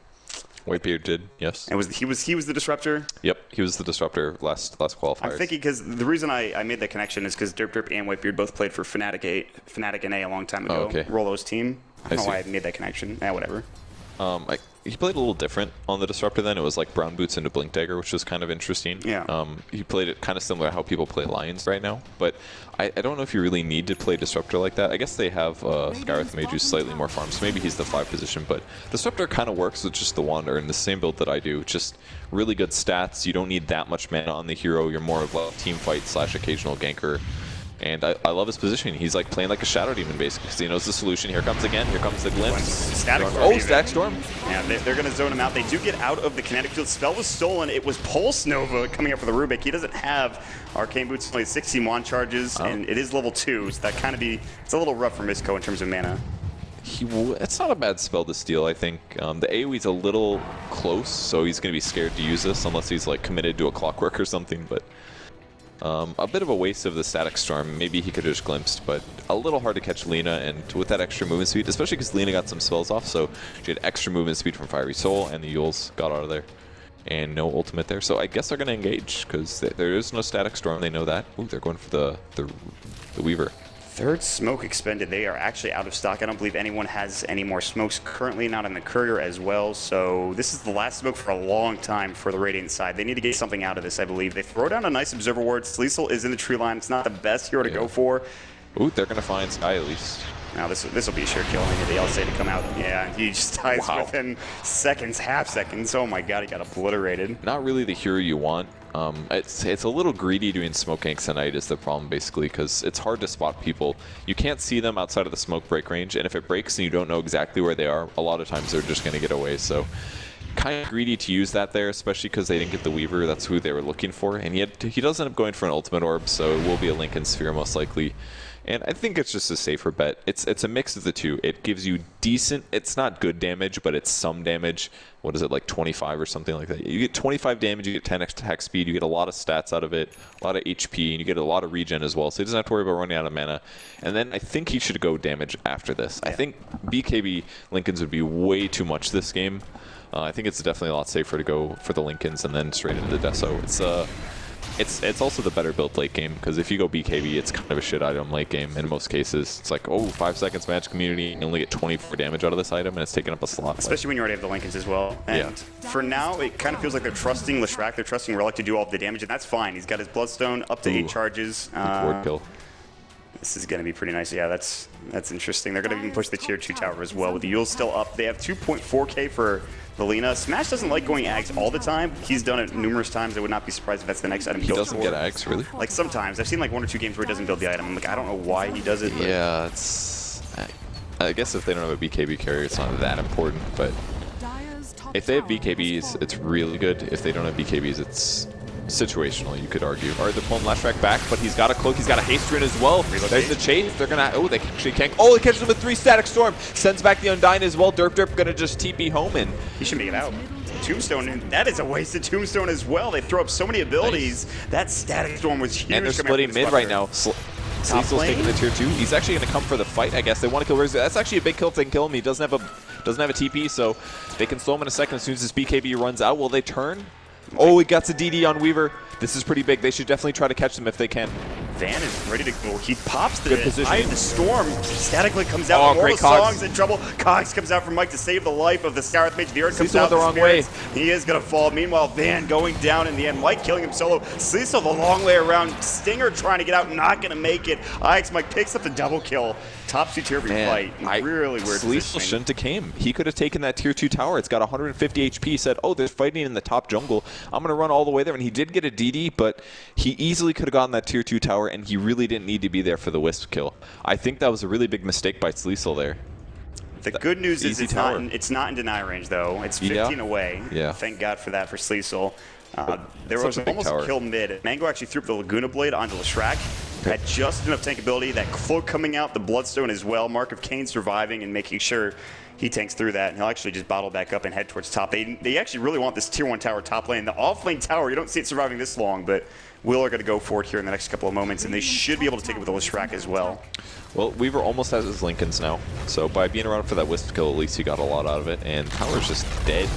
Whitebeard did, yes. And he was the disruptor? Yep, he was the disruptor last qualifiers. I'm thinking because the reason I made that connection is because Derp and Whitebeard both played for Fnatic NA a long time ago. Oh, okay. Rolo's team. I don't know why I made that connection. Yeah, whatever. He played a little different on the Disruptor then. It was like Brown Boots into Blink Dagger, which was kind of interesting. Yeah. He played it kind of similar to how people play Lions right now. But I don't know if you really need to play Disruptor like that. I guess they have Gareth Mage who's slightly more farm, so maybe he's the 5 position. But Disruptor kind of works with just the Wander in the same build that I do. Just really good stats. You don't need that much mana on the hero. You're more of a team fight / occasional ganker. And I love his positioning. He's like playing like a Shadow Demon basically, because he knows the solution. Here comes again. Here comes the glimpse. Static Storm. Oh, Static Storm. Yeah, they're going to zone him out. They do get out of the kinetic field. Spell was stolen. It was Pulse Nova coming up for the Rubik. He doesn't have Arcane Boots, only 16 wand charges, and it is level 2, so that kind of it's a little rough for Misko in terms of mana. It's not a bad spell to steal, I think. The AoE's a little close, so he's going to be scared to use this unless he's like committed to a Clockwork or something, but a bit of a waste of the Static Storm. Maybe he could have just glimpsed, but a little hard to catch Lina, and with that extra movement speed, especially because Lina got some spells off, so she had extra movement speed from Fiery Soul, and the Yules got out of there. And no ultimate there, so I guess they're going to engage, because there is no Static Storm, they know that. Ooh, they're going for the Weaver. Third smoke expended. They are actually out of stock. I don't believe anyone has any more smokes currently, not in the courier as well. So this is the last smoke for a long time for the Radiant side. They need to get something out of this, I believe. They throw down a nice Observer Ward. Sleesel is in the tree line. It's not the best hero to go for. Ooh, they're going to find Sky at least. Now this will be a sure kill. Maybe the LSA to come out. Yeah, he just dies within seconds, half seconds. Oh my god, he got obliterated. Not really the hero you want. It's a little greedy doing smoke ganks at night is the problem, basically, because it's hard to spot people. You can't see them outside of the smoke break range, and if it breaks and you don't know exactly where they are, a lot of times they're just going to get away. So kind of greedy to use that there, especially because they didn't get the Weaver. That's who they were looking for, and he does end up going for an ultimate orb, so it will be a Lincoln Sphere most likely. And I think it's just a safer bet. It's a mix of the two. It gives you decent, it's not good damage, but it's some damage. What is it, like 25 or something like that? You get 25 damage, you get 10 attack speed, you get a lot of stats out of it, a lot of HP, and you get a lot of regen as well, so he doesn't have to worry about running out of mana. And then I think he should go damage after this. I think BKB Lincolns would be way too much this game. I think it's definitely a lot safer to go for the Lincolns and then straight into the Deso. It's also the better build late game, because if you go BKB, it's kind of a shit item late game in most cases. It's like, oh, 5 seconds match community, and you only get 24 damage out of this item, and it's taking up a slot. Especially when you already have the Lincolns as well. And for now, it kind of feels like they're trusting Leshrac, they're trusting Relic to do all of the damage, and that's fine. He's got his Bloodstone up to 8 charges. Ward kill. This is going to be pretty nice. Yeah, that's interesting. They're going to even push the tier 2 tower as well, with the Yule still up. They have 2.4k for Valina. Smash doesn't like going Ags all the time. He's done it numerous times. I would not be surprised if that's the next item he goes for. He doesn't get Ags, really? Like sometimes. I've seen like 1 or 2 games where he doesn't build the item. I'm like, I don't know why he does it. But yeah, it's... I guess if they don't have a BKB carrier, it's not that important, but if they have BKBs, it's really good. If they don't have BKBs, it's situational, you could argue. Alright, they're pulling Leshrac back, but he's got a cloak, he's got a haste rune as well. There's the chase. They're gonna, oh, they actually can't. Oh, he catches him with 3 Static Storm. Sends back the Undyne as well. Derp gonna just TP home, and he should make it out. Tombstone, and that is a wasted Tombstone as well. They throw up so many abilities. Nice. That Static Storm was huge. And they're splitting mid right now. Cecil's taking the tier 2. He's actually going to come for the fight, I guess. They want to kill Rizzy. That's actually a big kill if they can kill him. He doesn't have a TP, so they can slow him in a second as soon as his BKB runs out. Will they turn? Oh, he gets a DD on Weaver. This is pretty big. They should definitely try to catch them if they can. Van is ready to go. He pops the good position. Eye of the Storm. Statically comes out. Oh, great Songs in trouble. Cox comes out from Mike to save the life of the Scarith Mage. The Earth comes out the wrong way. He is going to fall. Meanwhile, Van going down in the end. Mike killing him solo. Cecil the long way around. Stinger trying to get out. Not going to make it. IX Mike picks up the double kill. Top 2 tier fight. Really weird. Cecil shouldn't have came. He could have taken that tier 2 tower. It's got 150 HP. He said, oh, they're fighting in the top jungle. I'm going to run all the way there. And he did get a DD, but he easily could have gotten that tier 2 tower, and he really didn't need to be there for the Wisp kill. I think that was a really big mistake by Cecil there. The good news is it's not in deny range, though. It's 15 away. Yeah. Thank God for that for Cecil. There was almost a kill mid. Mango actually threw up the Laguna Blade onto Leshrac. Had just enough tankability. That cloak coming out, the Bloodstone as well. Mark of Cain surviving and making sure he tanks through that. And he'll actually just bottle back up and head towards top. They actually really want this tier 1 tower top lane. The off lane tower, you don't see it surviving this long, but Will are going to go for it here in the next couple of moments, and they should be able to take it with the Leshrac as well. Well, Weaver almost has his Lincolns now, so by being around for that Wisp kill, at least he got a lot out of it, and Tower's just dead.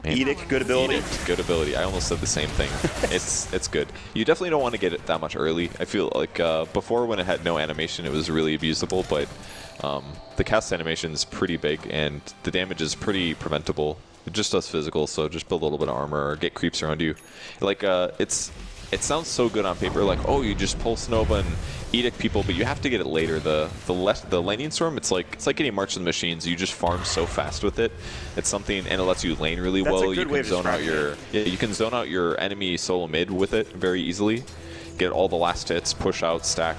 Edict, good ability. Edict, good ability. I almost said the same thing. It's good. You definitely don't want to get it that much early. I feel like before, when it had no animation, it was really abusable, but the cast animation is pretty big, and the damage is pretty preventable. It just does physical, so just build a little bit of armor or get creeps around you. Like, it sounds so good on paper, like, oh, you just pulse Nova and Edict people, but you have to get it later. The Lightning Storm, it's like getting March of the Machines. You just farm so fast with it. It's something, and it lets you lane really well. You can zone out you can zone out your enemy solo mid with it very easily. Get all the last hits, push out, stack.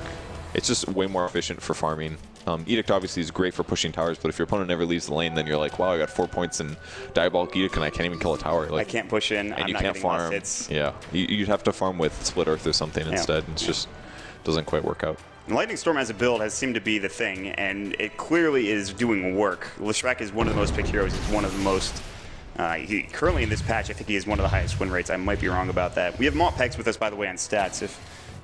It's just way more efficient for farming. Edict obviously is great for pushing towers, but if your opponent never leaves the lane, then you're like, wow, I got 4 points in Diabolic Edict and I can't even kill a tower. Like, I can't push in, and you can't farm. Yeah, you'd have to farm with Split Earth or something instead. It's just doesn't quite work out. Lightning Storm as a build has seemed to be the thing, and it clearly is doing work. Leshrac is one of the most picked heroes. He's one of the most... currently in this patch, I think he has one of the highest win rates. I might be wrong about that. We have Montpex with us, by the way, on stats, if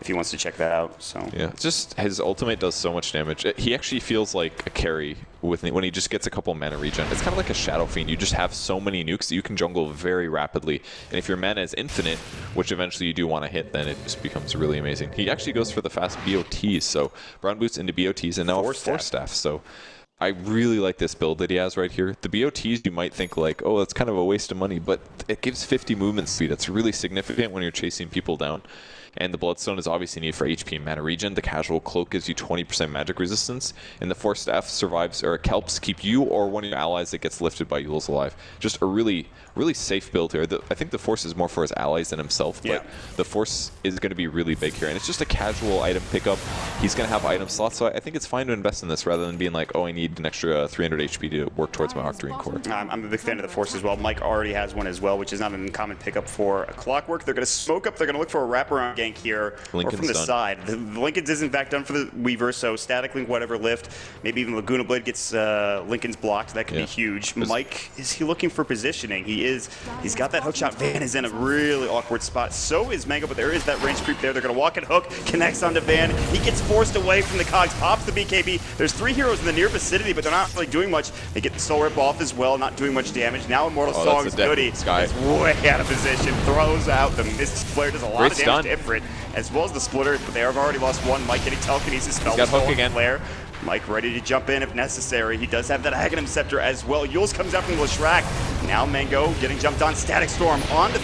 he wants to check that out. So yeah, just his ultimate does so much damage. He actually feels like a carry when he just gets a couple mana regen. It's kind of like a Shadow Fiend. You just have so many nukes that you can jungle very rapidly. And if your mana is infinite, which eventually you do want to hit, then it just becomes really amazing. He actually goes for the fast BOTs, so Brown Boots into BOTs, and now Force Staff. So I really like this build that he has right here. The BOTs, you might think like, oh, that's kind of a waste of money, but it gives 50 movement speed. That's really significant when you're chasing people down. And the Bloodstone is obviously needed for HP and mana regen. The Casual Cloak gives you 20% magic resistance. And the Force Staff survives or helps keep you or one of your allies that gets lifted by Yules alive. Just a really safe build here. I think the Force is more for his allies than himself, but the Force is going to be really big here. And it's just a casual item pickup. He's going to have item slots, so I think it's fine to invest in this rather than being like, oh, I need an extra 300 HP to work towards my Octarine core. I'm a big fan of the Force as well. Mike already has one as well, which is not an uncommon pickup for a Clockwork. They're going to smoke up. They're going to look for a wraparound gank here or from the side. The Linken's isn't back done for the Weaver, so Static Link, whatever lift. Maybe even Laguna Blade gets Linken's blocked. That could be huge. Mike, is he looking for positioning? He is. He's got that hookshot. Van is in a really awkward spot. So is Mango, but there is that range creep there. They're going to walk and hook. Connects onto Van. He gets forced away from the cogs. Pops the BKB. There's 3 heroes in the near vicinity, but they're not really doing much. They get the Soul Rip off as well, not doing much damage. Now Immortal Song's Goody is way out of position. Throws out the Mist Flare. Does a lot of damage to Ifrit, as well as the Splitter, but they have already lost one. Mike getting telekinesis. Spell. He's got hook again. Flare. Mike ready to jump in if necessary. He does have that Aghanim Scepter as well. Yules comes out from Leshrac. Now Mango getting jumped on. Static Storm on the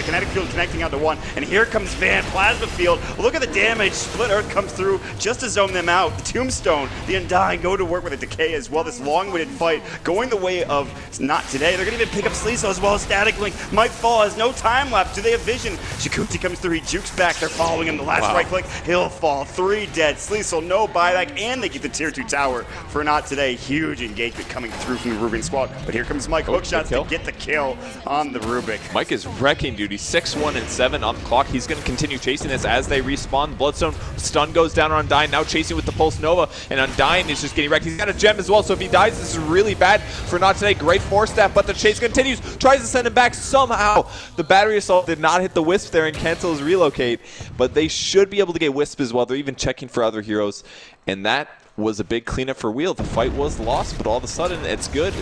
kinetic field connecting onto one. And here comes Van. Plasma Field. Look at the damage. Split Earth comes through just to zone them out. The Tombstone, the Undying go to work with a Decay as well. This long-winded fight going the way of not today. They're going to even pick up Sleeso as well as Static Link. Mike Fall has no time left. Do they have vision? Shakuti comes through. He jukes back. They're following him. The last right click. He'll fall. 3 dead. Sleeso no buyback. And they get the Tier 2 tower for not today. Huge engagement coming through from the Rubik squad. But here comes Mike. Hook shots to get the kill on the Rubik. Mike is wrecking, dude. He's 6-1 and 7 on the clock. He's going to continue chasing this as they respawn. Bloodstone stun goes down on Undying. Now chasing with the Pulse Nova. And Undying is just getting wrecked. He's got a gem as well. So if he dies, this is really bad for not today. Great Force Staff, but the chase continues. Tries to send him back somehow. The Battery Assault did not hit the Wisp there and cancel his relocate. But they should be able to get Wisp as well. They're even checking for other heroes. And that was a big cleanup for Wheel. The fight was lost, but all of a sudden it's good.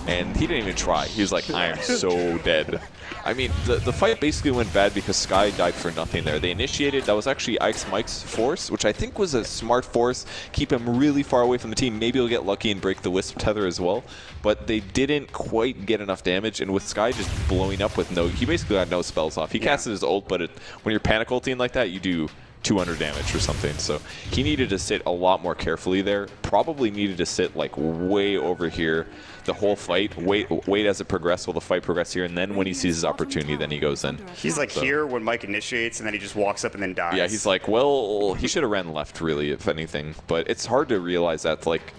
And he didn't even try. He was like, I am so dead. I mean, the fight basically went bad because Sky died for nothing there. They initiated, that was actually Ike's Mike's force, which I think was a smart force. Keep him really far away from the team. Maybe he'll get lucky and break the Wisp tether as well. But they didn't quite get enough damage. And with Sky just blowing up with he basically had no spells off. He casted his ult, but when you're panic ulting like that, you do 200 damage or something. So he needed to sit a lot more carefully there. Probably needed to sit like way over here the whole fight. Wait as it progressed while the fight progressed here, and then when he sees his opportunity, then he goes in. He's like here when Mike initiates, and then he just walks up and then dies. Yeah, he's like, well, he should have ran left, really, if anything. But it's hard to realize that, like,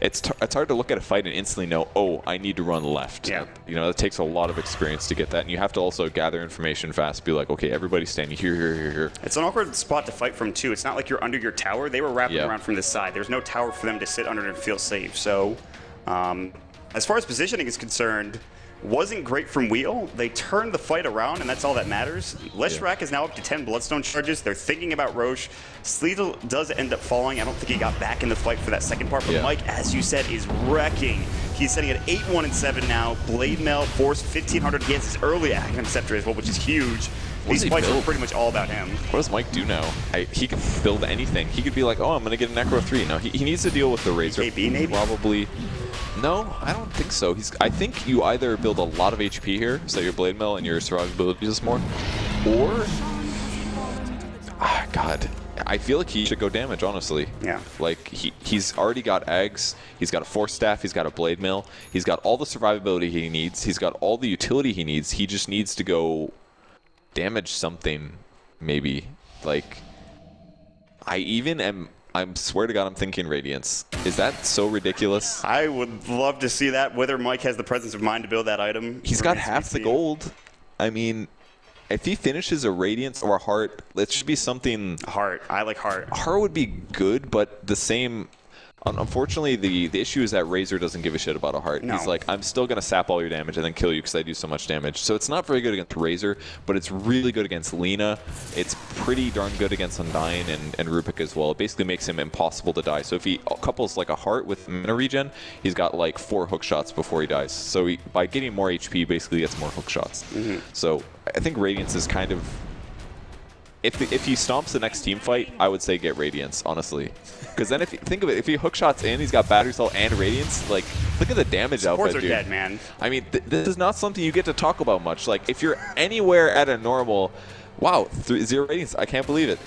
it's hard to look at a fight and instantly know, oh, I need to run left. Yeah. You know, it takes a lot of experience to get that, and you have to also gather information fast. Be like, okay, everybody's standing here. It's an awkward spot to fight from too. It's not like you're under your tower. They were wrapping around from the side. There's no tower for them to sit under and feel safe. So, as far as positioning is concerned, wasn't great from Wheel. They turned the fight around, and that's all that matters. Leshrac is now up to 10 Bloodstone charges. They're thinking about Roche. Sleezel does end up falling. I don't think he got back in the fight for that second part, but Mike, as you said, is wrecking. He's sitting at 8-1 and 7 now. Blade Mail, Force, 1500. He has his early Aghanim Scepter as well, which is huge. These fights are pretty much all about him. What does Mike do now? He can build anything. He could be like, oh, I'm going to get a Necro 3. No, he needs to deal with the Razor. KB maybe? Probably. No, I don't think so. I think you either build a lot of HP here, so your Blade Mail and your survivability is more, or... God. I feel like he should go damage, honestly. Yeah. Like, he's already got Ags, he's got a Force Staff, he's got a Blade Mail, he's got all the survivability he needs, he's got all the utility he needs. He just needs to go damage something, maybe. Like, I swear to God, I'm thinking Radiance. Is that so ridiculous? I would love to see that, whether Mike has the presence of mind to build that item. He's got half the gold. I mean, if he finishes a Radiance or a Heart, it should be something... Heart. I like Heart. Heart would be good, but the same... Unfortunately, the issue is that Razor doesn't give a shit about a Heart. No. He's like, I'm still going to sap all your damage and then kill you because I do so much damage. So it's not very good against Razor, but it's really good against Lina. It's pretty darn good against Undying and Rubik as well. It basically makes him impossible to die. So if he couples like a Heart with mana regen, he's got like 4 hook shots before he dies. So by getting more HP, he basically gets more hook shots. So I think Radiance is kind of... If he stomps the next team fight, I would say get Radiance, honestly. Because then if you think of it, if he hook shots in, he's got Battery Assault and Radiance, like, look at the damage output, dude. Supports are dead, man. I mean, this is not something you get to talk about much. Like, if you're anywhere at a normal, Wow, 0 ratings. I can't believe it.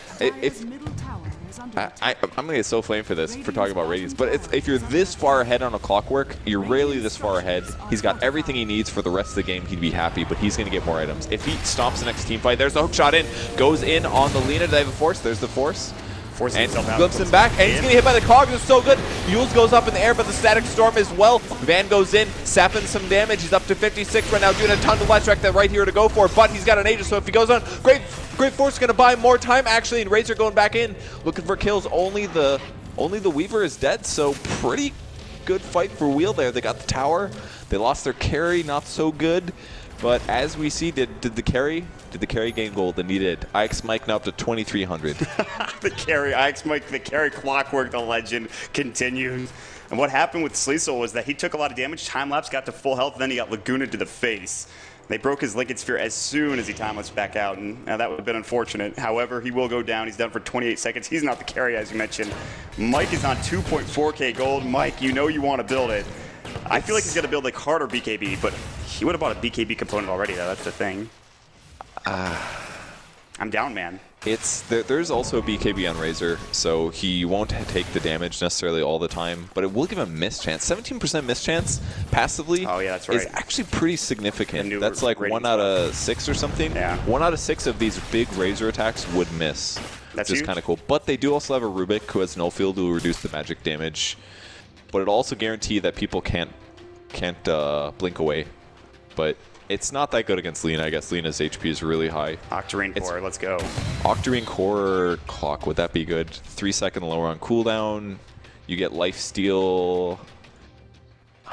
I'm going to get so flamed for this, for talking about ratings, but if you're this far ahead on a clockwork, you're rarely this far ahead. He's got everything he needs for the rest of the game. He'd be happy, but he's going to get more items. If he stomps the next team fight, there's the hook shot in, goes in on the Lina. Do they have a force? There's the force. And flips him back, and he's going to hit by the cog. It's so good. Yules goes up in the air, but the static storm as well. Van goes in, sapping some damage. He's up to 56 right now, doing a ton of Leshrac that right here to go for, but he's got an Aegis, so if he goes on, great force going to buy more time, actually, and Razor going back in, looking for kills. Only the Weaver is dead, so pretty good fight for Wheel there. They got the tower. They lost their carry, not so good. But as we see, did the carry gain gold? And he did. IX Mike now up to 2,300. The carry, IX Mike, the carry clockwork, the legend continues. And what happened with Sleesel was that he took a lot of damage, time-lapse, got to full health, then he got Laguna to the face. They broke his Lincoln Sphere as soon as he time-lapsed back out, and that would have been unfortunate. However, he will go down. He's done for 28 seconds. He's not the carry, as you mentioned. Mike is on 2.4k gold. Mike, you know you want to build it. I feel like he's going to build like harder BKB, but he would have bought a BKB component already, though. That's the thing. I'm down, man. There's also a BKB on Razor, so he won't take the damage necessarily all the time, but it will give him a miss chance. 17% miss chance passively is actually pretty significant. That's like 1 out of 6 or something. Yeah. 1 out of 6 of these big Razor attacks would miss. That's just kind of cool. But they do also have a Rubik who has null field who will reduce the magic damage. But it'll also guarantee that people can't blink away. But it's not that good against Lina. I guess Lina's HP is really high. Octarine Core, let's go. Octarine Core clock, would that be good? 3 second lower on cooldown. You get lifesteal.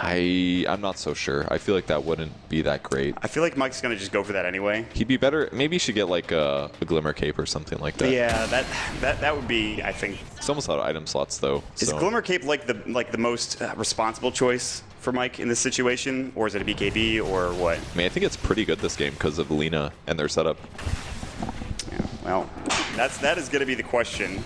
I'm not so sure. I feel like that wouldn't be that great. I feel like Mike's going to just go for that anyway. He'd be better. Maybe he should get like a Glimmer Cape or something like that. Yeah, that would be, I think. It's almost out of item slots though. Is Glimmer Cape like the most responsible choice for Mike in this situation, or is it a BKB, or what? I mean, I think it's pretty good this game because of Lina and their setup. Yeah, well, that is going to be the question.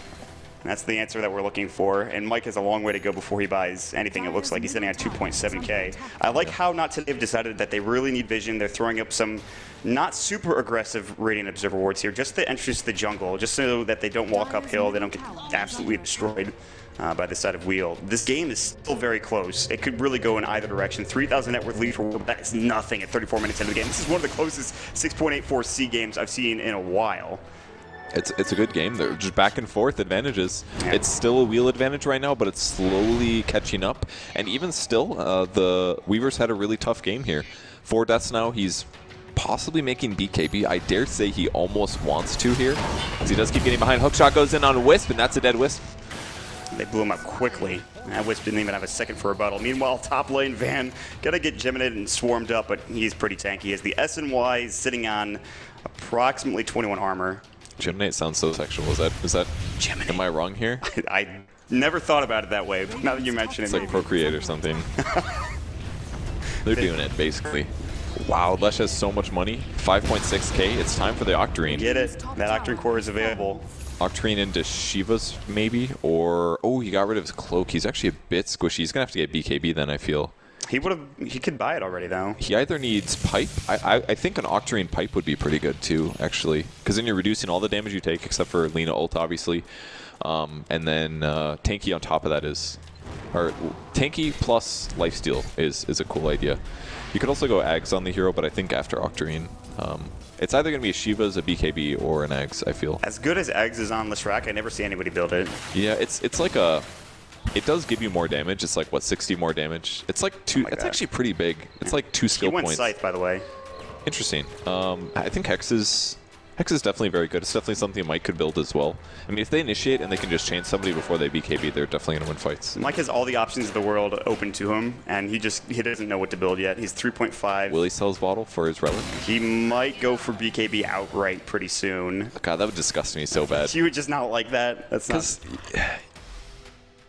That's the answer that we're looking for, and Mike has a long way to go before he buys anything. It looks like he's sitting at 2.7k. I like how not today they've decided that they really need vision. They're throwing up some not super aggressive Radiant Observer wards here, just the entrance to the jungle, just so that they don't walk uphill, they don't get absolutely destroyed by the side of Wheel. This game is still very close. It could really go in either direction. 3,000 net worth lead for Wheel, but that's nothing at 34 minutes into the game. This is one of the closest 6.84 C games I've seen in a while. It's a good game. They're just back and forth advantages. Yeah. It's still a Wheel advantage right now, but it's slowly catching up. And even still, the Weavers had a really tough game here. 4 deaths now. He's possibly making BKB. I dare say he almost wants to here, because he does keep getting behind. Hookshot goes in on Wisp, and that's a dead Wisp. They blew him up quickly. That Wisp didn't even have a second for rebuttal. Meanwhile, top lane Van gotta get geminated and swarmed up, but he's pretty tanky. As the SNY is sitting on approximately 21 armor. Geminate sounds so sexual. Is that Geminate. Am I wrong here? I never thought about it that way, but now that you mention it, it's like Procreate or something. They're doing it, basically. Wow, Lesh has so much money. 5.6k. It's time for the Octarine. Get it. That Octarine Core is available. Octarine into Shiva's, maybe? Or, oh, he got rid of his cloak. He's actually a bit squishy. He's going to have to get BKB then, I feel. He could buy it already, though. He either needs Pipe. I think an Octarine Pipe would be pretty good, too, actually. Because then you're reducing all the damage you take, except for Lina ult, obviously. And then Tanky on top of that is... Or Tanky plus Lifesteal is a cool idea. You could also go Ags on the hero, but I think after Octarine... it's either going to be a Shiva's, a BKB, or an Eggs, I feel. As good as Eggs is on Leshrac, I never see anybody build it. Yeah, it's like a... It does give you more damage. It's like, what, 60 more damage? It's like 2... it's actually pretty big. It's like 2 skill points. He went Scythe, by the way. Interesting. I think Hex is definitely very good. It's definitely something Mike could build as well. I mean, if they initiate and they can just chain somebody before they BKB, they're definitely going to win fights. Mike has all the options in the world open to him, and he doesn't know what to build yet. He's 3.5. Will he sell his bottle for his relic? He might go for BKB outright pretty soon. God, that would disgust me so bad. You would just not like that. That's not...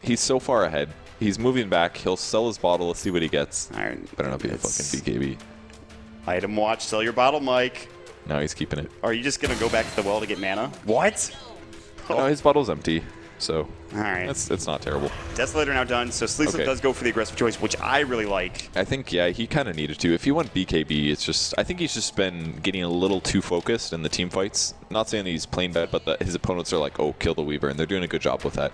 He's so far ahead. He's moving back. He'll sell his bottle. Let's see what he gets. All right. Better not be a fucking BKB. Item watch. Sell your bottle, Mike. No, he's keeping it. Are you just going to go back to the well to get mana? What? No, his bottle's empty. So All right. it's not terrible. Desolator now done, so Sleesel Okay. does go for the aggressive choice, which I really like. I think, yeah, he kind of needed to. If he went BKB, it's just, I think he's just been getting a little too focused in the team fights. Not saying he's playing bad, but his opponents are like, oh, kill the Weaver, and they're doing a good job with that.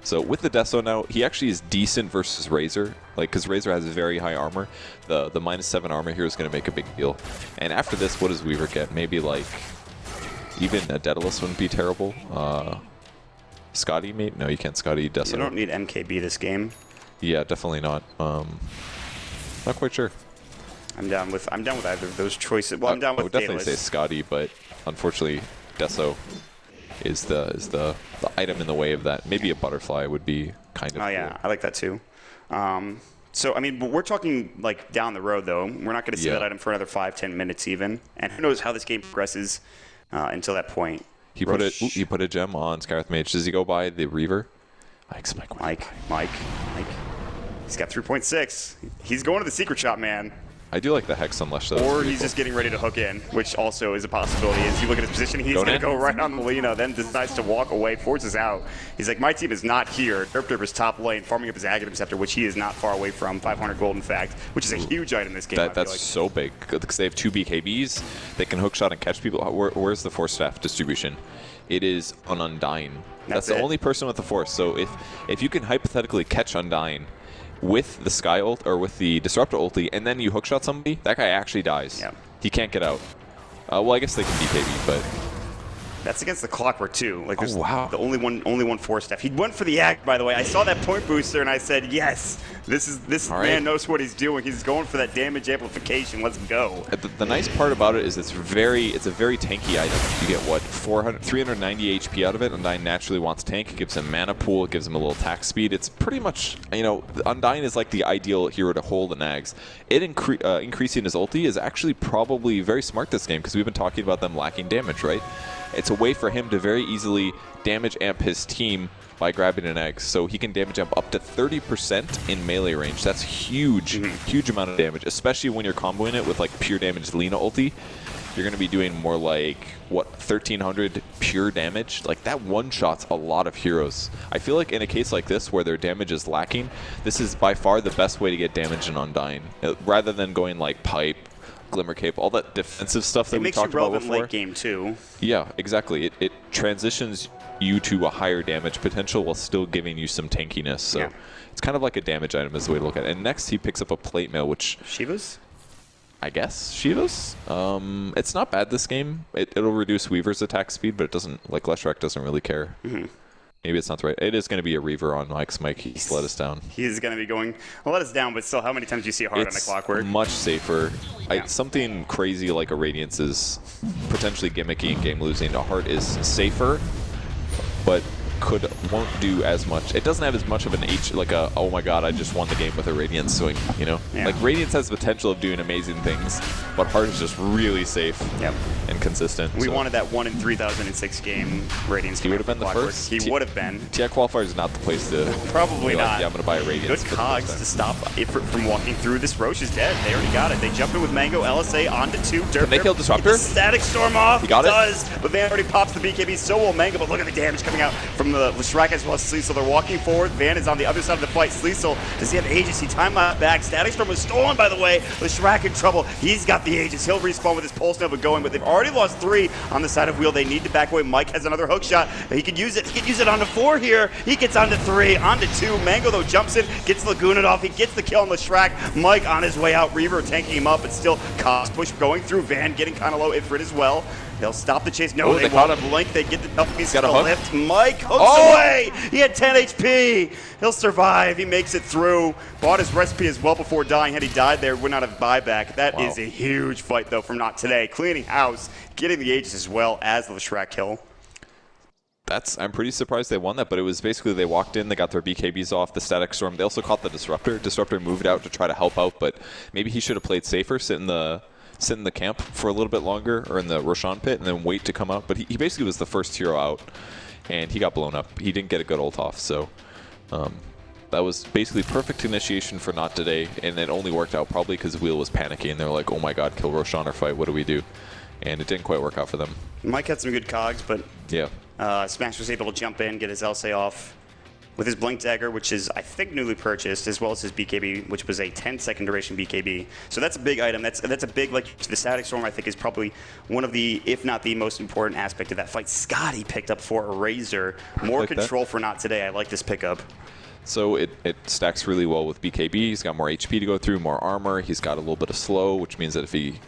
So with the Deso now, he actually is decent versus Razor, like, because Razor has very high armor. The -7 armor here is going to make a big deal. And after this, what does Weaver get? Maybe like, even a Daedalus wouldn't be terrible. Scotty, maybe? No, you can't Scotty Deso. You don't need MKB this game. Yeah, definitely not. Not quite sure. I'm down with either of those choices. Well, I'm down I with would definitely say Daedalus. Scotty, but unfortunately, Deso is the item in the way of that. Maybe a butterfly would be kind of. Oh yeah, I like that too. So I mean, but we're talking like down the road though. We're not going to see Yeah. that item for another 5-10 minutes even, and who knows how this game progresses until that point. He put a gem on Skyrath Mage. Does he go by the Reaver? Mike. He's got 3.6. He's going to the secret shop, man. I do like the Hex Unleash though. Or he's just getting ready to hook in, which also is a possibility. As you look at his position, he's going to go right on the Lina, then decides to walk away, forces out. He's like, my team is not here. Derp is top lane, farming up his Aghanim Scepter, which he is not far away from. 500 gold, in fact, which is a huge item in this game. That's so big because they have 2 BKBs. They can hookshot and catch people. Where's the Force Staff distribution? It is an Undying. That's the only person with the Force. So if you can hypothetically catch Undying with the Sky ult or with the Disruptor ulti, and then you hookshot somebody, that guy actually dies. Yeah. He can't get out. Well, I guess they can BKB, but that's against the Clockwork too. Like, there's wow. the only one Force Staff. He went for the Ag, by the way. I saw that point booster and I said, yes, this man knows what he's doing. He's going for that damage amplification. Let's go. The nice part about it is it's a very tanky item. You get what 390 HP out of it. Undying naturally wants tank. It gives him mana pool. It gives him a little attack speed. It's pretty much, you know, Undying is like the ideal hero to hold the nags. It increasing his ulti is actually probably very smart this game because we've been talking about them lacking damage, right? It's a way for him to very easily damage amp his team by grabbing an egg. So he can damage amp up to 30% in melee range. That's huge, huge amount of damage, especially when you're comboing it with like pure damage Lina ulti. You're going to be doing more like, what, 1,300 pure damage? Like, that one-shots a lot of heroes. I feel like in a case like this where their damage is lacking, this is by far the best way to get damage in Undying. Rather than going like Pipe, Glimmer Cape, all that defensive stuff that we talked about before. It makes you relevant late game too. Yeah, exactly. It transitions you to a higher damage potential while still giving you some tankiness. So Yeah. it's kind of like a damage item is the way to look at it. And next he picks up a plate mail, which Shiva's? I guess Shiva's. It's not bad this game. It'll reduce Weaver's attack speed, but it doesn't, like Wreck doesn't really care. Maybe it's not the right. It is going to be a Reaver on Mike's Mike. He's let us down. He's going to be going, well, let us down, but still, how many times do you see a hard on a Clockwork? Much safer. Yeah. Something crazy like a Radiance is potentially gimmicky and game losing. A Heart is safer, but won't do as much. It doesn't have as much of an oh my god, I just won the game with a Radiance swing, you know? Yeah. Like, Radiance has the potential of doing amazing things, but Heart is just really safe and consistent. We wanted that 1 in 3006 game Radiance. He would have been the Clockwork. first. He would have been. TI Qualifier is not the place to Probably be like, not. yeah, I'm going to buy a Radiance. Good cogs to stop Ifrit from walking through. This Roche is dead. They already got it. They jump in with Mango, LSA onto 2. Can they kill Disruptor? Static Storm off. He got it? Does. But Van already pops the BKB. So will Mango. But look at the damage coming out from the Shrek as well as Sleesel. They're walking forward. Van is on the other side of the fight. Sleesel, does he have Aegis? He timelapsed back. Static Storm was stolen, by the way. Shrek in trouble. He's got the Aegis. He'll respawn with his Pulse Nova going, but they've already lost 3 on the side of Wheel. They need to back away. Mike has another hook shot. He could use it. He could use it onto 4 here. He gets onto 3, onto 2. Mango, though, jumps in, gets Lagooned off. He gets the kill on Shrek. Mike on his way out. Reaver tanking him up, but still cost push going through. Van getting kind of low. Ifrit as well. They'll stop the chase. No, they caught won't him. blink. They get the double piece Got a of hook? lift. Mike hooks away. He had 10 HP. He'll survive. He makes it through. Bought his recipe as well before dying. Had he died there, would not have buyback. That is a huge fight, though, from Not Today. Cleaning house, getting the Aegis as well as the Shrek kill. I'm pretty surprised they won that, but it was basically they walked in, they got their BKBs off, the Static Storm. They also caught the Disruptor. Disruptor moved out to try to help out, but maybe he should have played safer, sit in the camp for a little bit longer, or in the Roshan pit, and then wait to come out. But he basically was the first hero out, and he got blown up. He didn't get a good ult off, so that was basically perfect initiation for Not Today, and it only worked out probably because Wheel was panicking. They were like, oh my god, kill Roshan or fight, what do we do? And it didn't quite work out for them. Mike had some good cogs, but yeah, Smash was able to jump in, get his LSA off with his Blink Dagger, which is, I think, newly purchased, as well as his BKB, which was a 10-second duration BKB. So that's a big item. That's a big, like, the Static Storm, I think, is probably one of the, if not the most important aspect of that fight. Scotty picked up for a Razor. More like control for not today. I like this pickup. So it stacks really well with BKB. He's got more HP to go through, more armor. He's got a little bit of slow, which means that if he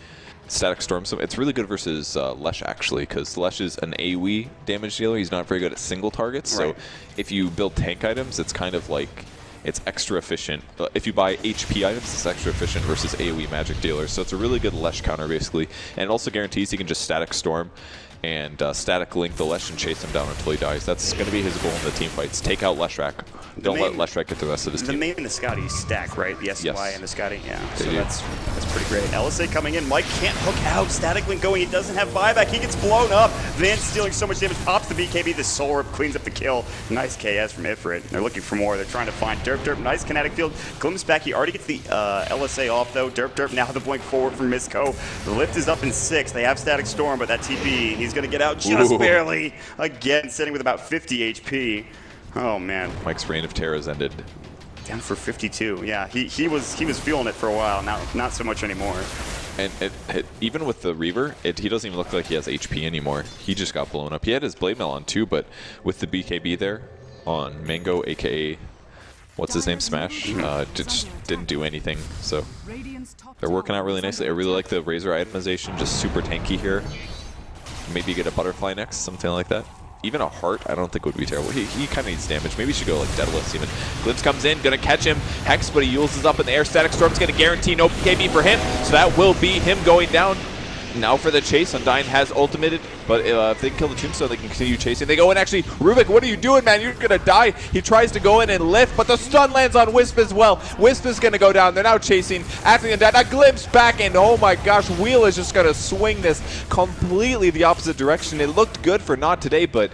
Static Storms him, it's really good versus Lesh, actually, because Lesh is an AoE damage dealer. He's not very good at single targets. Right. So if you build tank items, it's kind of like, it's extra efficient. If you buy HP items, it's extra efficient versus AoE magic dealers. So it's a really good Lesh counter, basically. And it also guarantees he can just Static Storm and Static Link the Lesh and chase him down until he dies. That's going to be his goal in the team fights. Take out Leshrac. Don't let Leshrac get the rest of his team. The main and the Scotty stack, right? The SY Yes. and the Scotty, yeah. So do. that's pretty great. LSA coming in. Mike can't hook out. Static Link going. He doesn't have buyback. He gets blown up. Van stealing so much damage. Pops the BKB. The Soul Rip cleans up the kill. Nice KS from Ifrit. They're looking for more. They're trying to find Derp. Nice kinetic field. Glimpse back. He already gets the LSA off, though. Derp. Now the blink forward from Misco. The lift is up in 6. They have Static Storm, but that TP, he's going to get out just barely. Again, sitting with about 50 HP. Oh, man. Mike's reign of terror has ended. Down for 52. Yeah, he was feeling it for a while. Now, not so much anymore. And even with the Reaver, he doesn't even look like he has HP anymore. He just got blown up. He had his Blade Mail on too, but with the BKB there on Mango, aka what's his name, Smash, just didn't do anything. So they're working out really nicely. I really like the Razor itemization, just super tanky here. Maybe get a Butterfly next, something like that. Even a heart, I don't think would be terrible. He kind of needs damage. Maybe he should go like Daedalus even. Glimpse comes in, gonna catch him. Hex, but he uses up in the air. Static Storm's gonna guarantee no BKB for him, so that will be him going down. Now for the chase, Undyne has ultimated, but if they can kill the Tombstone, they can continue chasing. They go in, actually, Rubik, what are you doing, man? You're gonna die. He tries to go in and lift, but the stun lands on Wisp as well. Wisp is gonna go down. They're now chasing after the Undyne. Now Glimpse back, and oh my gosh, Wheel is just gonna swing this completely the opposite direction. It looked good for not today, but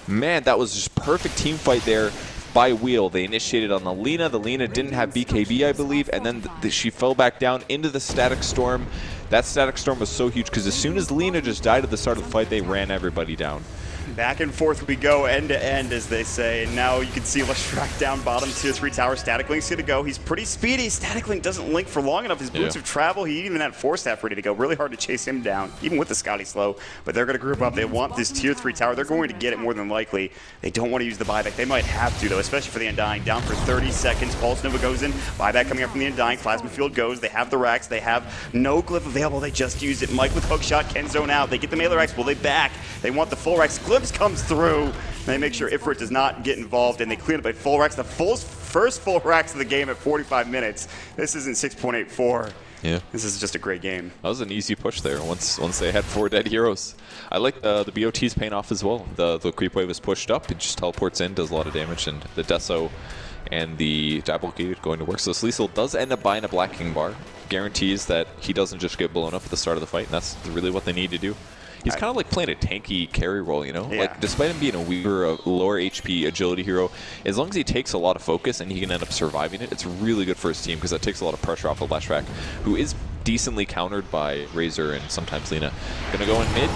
man, that was just perfect team fight there by Wheel. They initiated on the Lina. The Lina didn't have BKB, I believe, and then she fell back down into the Static Storm. That Static Storm was so huge because as soon as Lina just died at the start of the fight, they ran everybody down. Back and forth we go, end to end, as they say. And now you can see Leshrac down bottom, tier 3 tower. Static Link's gonna go. He's pretty speedy. Static Link doesn't link for long enough. His boots of travel. He even had Force Staff ready to go. Really hard to chase him down, even with the Scotty slow. But they're gonna group up. They want this tier 3 tower. They're going to get it more than likely. They don't want to use the buyback. They might have to, though, especially for the Undying. Down for 30 seconds. Pulse Nova goes in. Buyback coming up from the Undying. Plasma Field goes. They have the racks. They have no glyph available. They just used it. Mike with hookshot can zone out. They get the melee racks. Will they back? They want the full racks. Glimpse comes through. They make sure Ifrit does not get involved, and they clean up by full racks. The first full racks of the game at 45 minutes. This isn't 6.84. Yeah. This is just a great game. That was an easy push there once they had 4 dead heroes. I like the BOT's paying off as well. The creep wave is pushed up. It just teleports in, does a lot of damage, and the Deso and the Diabolic going to work. So Sleesel does end up buying a Black King bar. Guarantees that he doesn't just get blown up at the start of the fight, and that's really what they need to do. He's kind of like playing a tanky carry role, you know? Yeah. Like, despite him being a weaker, a lower HP agility hero, as long as he takes a lot of focus and he can end up surviving it, it's really good for his team because that takes a lot of pressure off of Leshrac, who is decently countered by Razor and sometimes Lina. Gonna go in mid.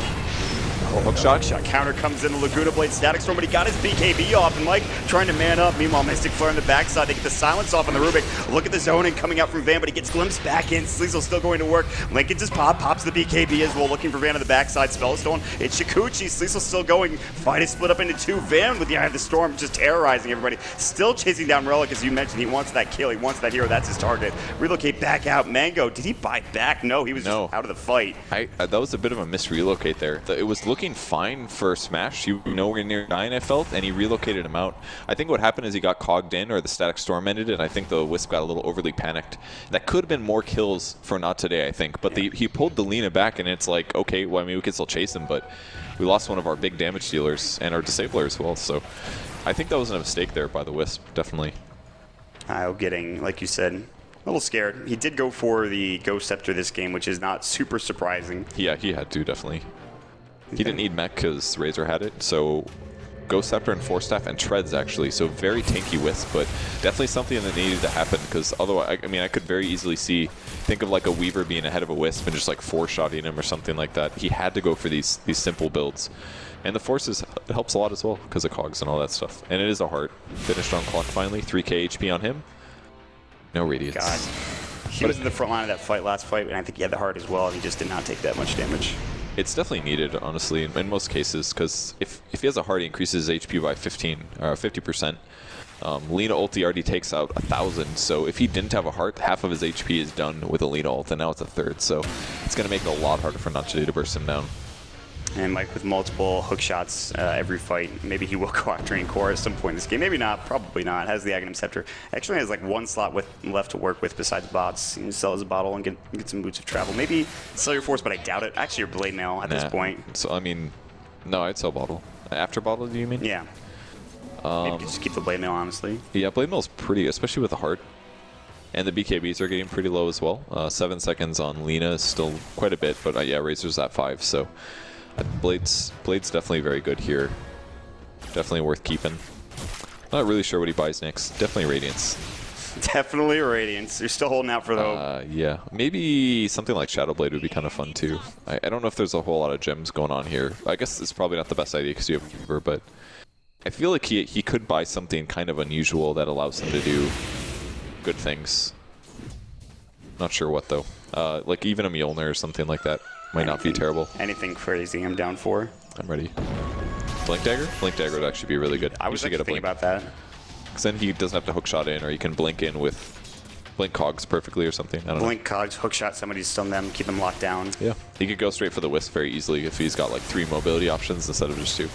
Hookshot. Counter comes in, the Laguna Blade Static Storm, but he got his BKB off, and Mike trying to man up. Meanwhile, Mystic Flare on the backside. They get the silence off on the Rubik. Look at the zoning coming out from Van, but he gets glimpsed back in. Sleezel's still going to work. Link gets his pop, pops the BKB as well, looking for Van on the backside. Spellstone. It's Shikuchi. Sleezel's still going. Fight is split up into 2. Van with the Eye of the Storm, just terrorizing everybody. Still chasing down Relic, as you mentioned. He wants that kill. He wants that hero. That's his target. Relocate back out. Mango, did he buy back? No, he was just out of the fight. That was a bit of a misrelocate there. It was looking fine for Smash. He was nowhere near 9, I felt, and he relocated him out. I think what happened is he got cogged in, or the Static Storm ended, and I think the Wisp got a little overly panicked. That could have been more kills for not today, I think. But he pulled the Lina back, and it's like, okay, well, I mean, we can still chase him, but we lost one of our big damage dealers and our disabler as well. So I think that was a mistake there by the Wisp, definitely. Getting, like you said, a little scared. He did go for the Ghost Scepter this game, which is not super surprising. Yeah, he had to, definitely. He didn't need mech because Razor had it, so Ghost Scepter and Force Staff and Treads, actually. So very tanky Wisp, but definitely something that needed to happen, because otherwise, I mean, I could very easily think of like a Weaver being ahead of a Wisp and just like 4-shotting him or something like that. He had to go for these simple builds. And the Forces, it helps a lot as well, because of cogs and all that stuff. And it is a heart. Finished on clock finally. 3k HP on him. No Radiance. God. He was in the front line of that fight last fight, and I think he had the heart as well, and he just did not take that much damage. It's definitely needed, honestly, in most cases, because if he has a heart, he increases his HP by 50%. Lina ulti already takes out 1,000, so if he didn't have a heart, half of his HP is done with a Lina ult, and now it's a third, so it's going to make it a lot harder for Nachade to burst him down. And Mike with multiple hook shots every fight. Maybe he will go after Core at some point in this game. Maybe not. Probably not. Has the Aghanim Scepter. Actually has like one slot left to work with besides bots. You can sell his bottle and get some boots of travel. Maybe sell your Force, but I doubt it. Actually, your Blade Mail at this point. So, I mean, no, I'd sell bottle. After bottle, do you mean? Yeah. Maybe just keep the Blade Mail, honestly. Yeah, Blade Mail's pretty, especially with the heart. And the BKBs are getting pretty low as well. 7 seconds on Lina is still quite a bit, but yeah, Razor's at 5, so... Blade's definitely very good here. Definitely worth keeping. Not really sure what he buys next. Definitely Radiance. Definitely Radiance. You're still holding out for the hope. Yeah. Maybe something like Shadow Blade would be kind of fun too. I don't know if there's a whole lot of gems going on here. I guess it's probably not the best idea because you have Weaver, but I feel like he could buy something kind of unusual that allows him to do good things. Not sure what though. Like even a Mjolnir or something like that. Might not be terrible. Anything crazy I'm down for. I'm ready. Blink Dagger? Blink Dagger would actually be really good. I was actually thinking about that. Because then he doesn't have to hookshot in, or he can blink in with blink cogs perfectly or something. I don't know. Blink cogs, hookshot somebody, stun them, keep them locked down. Yeah. He could go straight for the Wisp very easily if he's got like 3 mobility options instead of just 2.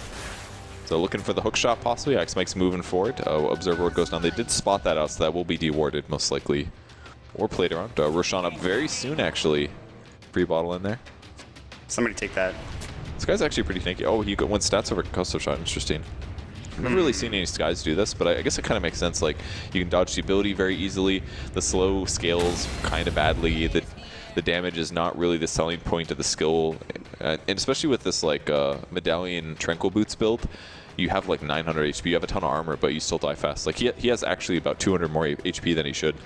So looking for the hookshot possibly. X Mike's moving forward. Observer goes down. They did spot that out, so that will be dewarded most likely. Or played around. Roshan up very soon actually. Free bottle in there. Somebody take that. This guy's actually pretty tanky. Oh, he went stats over concussive shot. Interesting. I've never really seen any guys do this, but I guess it kind of makes sense. Like, you can dodge the ability very easily. The slow scales kind of badly. The damage is not really the selling point of the skill. And especially with this, like, Medallion Tranquil Boots build, you have, like, 900 HP. You have a ton of armor, but you still die fast. Like, he has actually about 200 more HP than he should,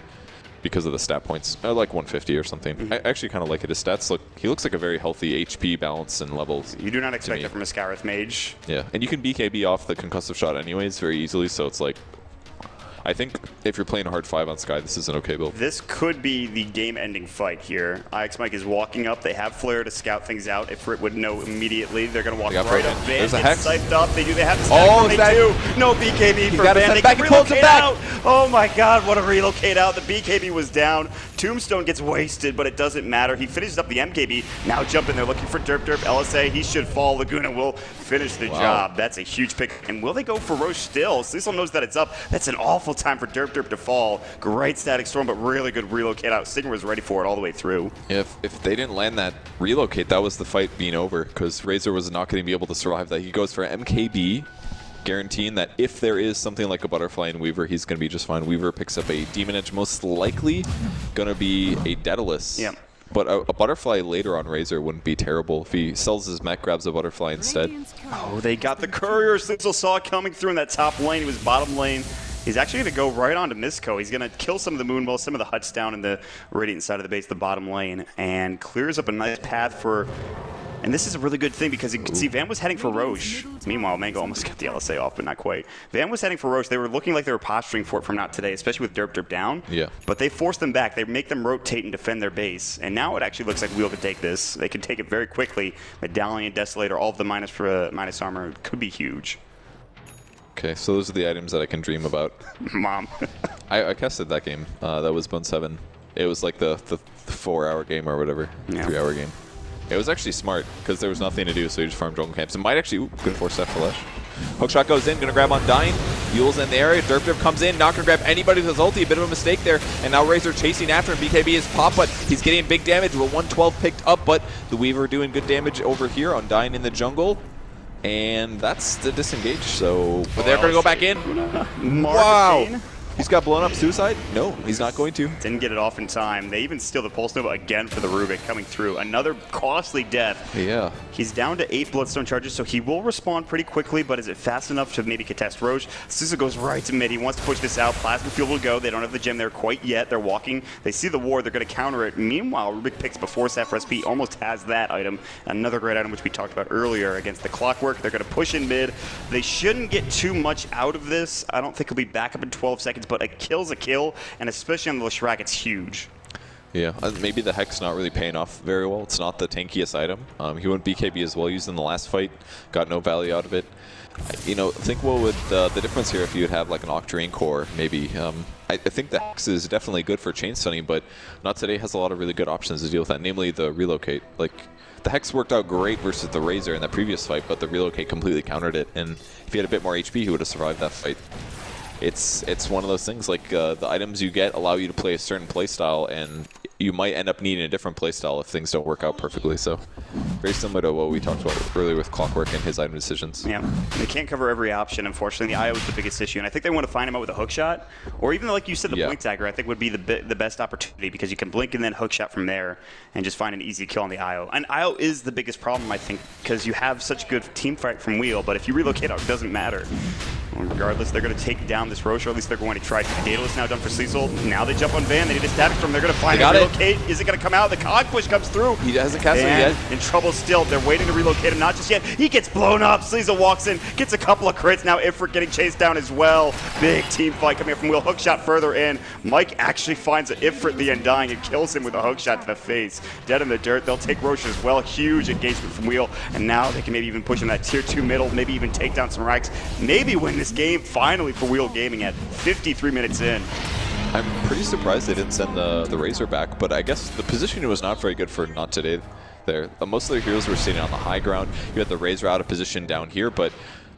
because of the stat points. Like 150 or something. I actually kind of like it. His stats he looks like a very healthy HP balance and levels. You do not expect that from a Scarith Mage. Yeah, and you can BKB off the concussive shot anyways very easily, so it's like, I think if you're playing a hard 5 on Sky, this is an okay build. This could be the game-ending fight here. Ix Mike is walking up. They have Flare to scout things out. If Rit would know immediately, they're going to walk right up. Van gets scythed up. They have the stack. They do. No BKB for Van. They can relocate out. Oh my god, what a relocate out. The BKB was down. Tombstone gets wasted, but it doesn't matter. He finishes up the MKB. Now jumping there, looking for Derp. LSA, he should fall. Laguna will finish the job. That's a huge pick. And will they go for Roche still? Cecil knows that it's up. That's an awful time for Derp to fall. Great static storm, but really good relocate out. Sigma was ready for it all the way through. If they didn't land that relocate, that was the fight being over, because Razor was not going to be able to survive that. He goes for MKB, guaranteeing that if there is something like a Butterfly and Weaver, he's going to be just fine. Weaver picks up a Demon Edge, most likely going to be a Daedalus. Yeah. But a Butterfly later on Razor wouldn't be terrible. If he sells his mech, grabs a Butterfly instead. Oh, they got the Courier. Cecil saw it coming through in that top lane. He was bottom lane. He's actually going to go right onto Misko. He's going to kill some of the Moonwell, some of the huts down in the Radiant side of the base, the bottom lane, and clears up a nice path for... And this is a really good thing because you can see Van was heading for Roche. Meanwhile, Mango almost got the LSA off, but not quite. Van was heading for Roche. They were looking like they were posturing for it from not today, especially with Derp down. Yeah. But they forced them back. They make them rotate and defend their base. And now it actually looks like Wheel could take this. They can take it very quickly. Medallion, Desolator, all of the minus armor could be huge. Okay, so those are the items that I can dream about. Mom. I casted that game. That was Bone 7. It was like the 4-hour game or whatever. Yeah. 3-hour game. It was actually smart because there was nothing to do, so you just farmed jungle camps. It might actually good force that for Lesh. Hookshot goes in, gonna grab Undying. Yule's in the area. Derp comes in, not gonna grab anybody with his ulti. A bit of a mistake there, and now Razor chasing after him. BKB is pop, but he's getting big damage. With 112 picked up, but the Weaver doing good damage over here. Undying in the jungle, and that's the disengage. So, but they're gonna go back in. Wow. He's got blown up suicide? No, he's not going to. Didn't get it off in time. They even steal the Pulse Nova again for the Rubik coming through. Another costly death. Yeah. He's down to 8 Bloodstone charges, so he will respawn pretty quickly, but is it fast enough to maybe contest Roche? Susa goes right to mid. He wants to push this out. Plasma Field will go. They don't have the gem there quite yet. They're walking. They see the ward. They're going to counter it. Meanwhile, Rubik picks before Sapphire SP. Almost has that item. Another great item, which we talked about earlier against the Clockwork. They're going to push in mid. They shouldn't get too much out of this. I don't think he'll be back up in 12 seconds, but a kill's a kill, and especially on the Leshrac, it's huge. Yeah, maybe the Hex not really paying off very well. It's not the tankiest item. He went BKB as well used in the last fight. Got no value out of it. You know, think what would the difference here if you would have like an Octarine core, maybe. I think the Hex is definitely good for chain stunning, but Not Today has a lot of really good options to deal with that, namely the relocate. Like, the Hex worked out great versus the Razor in that previous fight, but the relocate completely countered it, and if he had a bit more HP, he would have survived that fight. It's one of those things, like the items you get allow you to play a certain playstyle, and you might end up needing a different playstyle if things don't work out perfectly. So very similar to what we talked about earlier with Clockwork and his item decisions. Yeah, they can't cover every option, unfortunately. The IO is the biggest issue, and I think they want to find him out with a hook shot, or even like you said, the blink dagger, I think would be the best opportunity, because you can blink and then hook shot from there and just find an easy kill on the IO. And IO is the biggest problem, I think, because you have such good team fight from Wheel, but if you relocate out, it doesn't matter. Regardless, they're going to take down this Roche, or at least they're going to try to. Daedalus now done for Cecil. Now they jump on Van. They need a static storm. They're going to find a relocate. Is it going to come out? The cog push comes through. He hasn't cast it yet. In trouble still. They're waiting to relocate him. Not just yet. He gets blown up. Cecil walks in, gets a couple of crits. Now Ifrit getting chased down as well. Big team fight coming up from Wheel. Hookshot further in. Mike actually finds Ifrit the Undying and kills him with a hookshot to the face. Dead in the dirt. They'll take Roche as well. Huge engagement from Wheel. And now they can maybe even push in that tier 2 middle. Maybe even take down some ranks. Maybe win this game finally for Wheel Gaming at 53 minutes in. I'm pretty surprised they didn't send the Razor back, but I guess the positioning was not very good for Not Today there. Most of their heroes were sitting on the high ground. You had the Razor out of position down here, but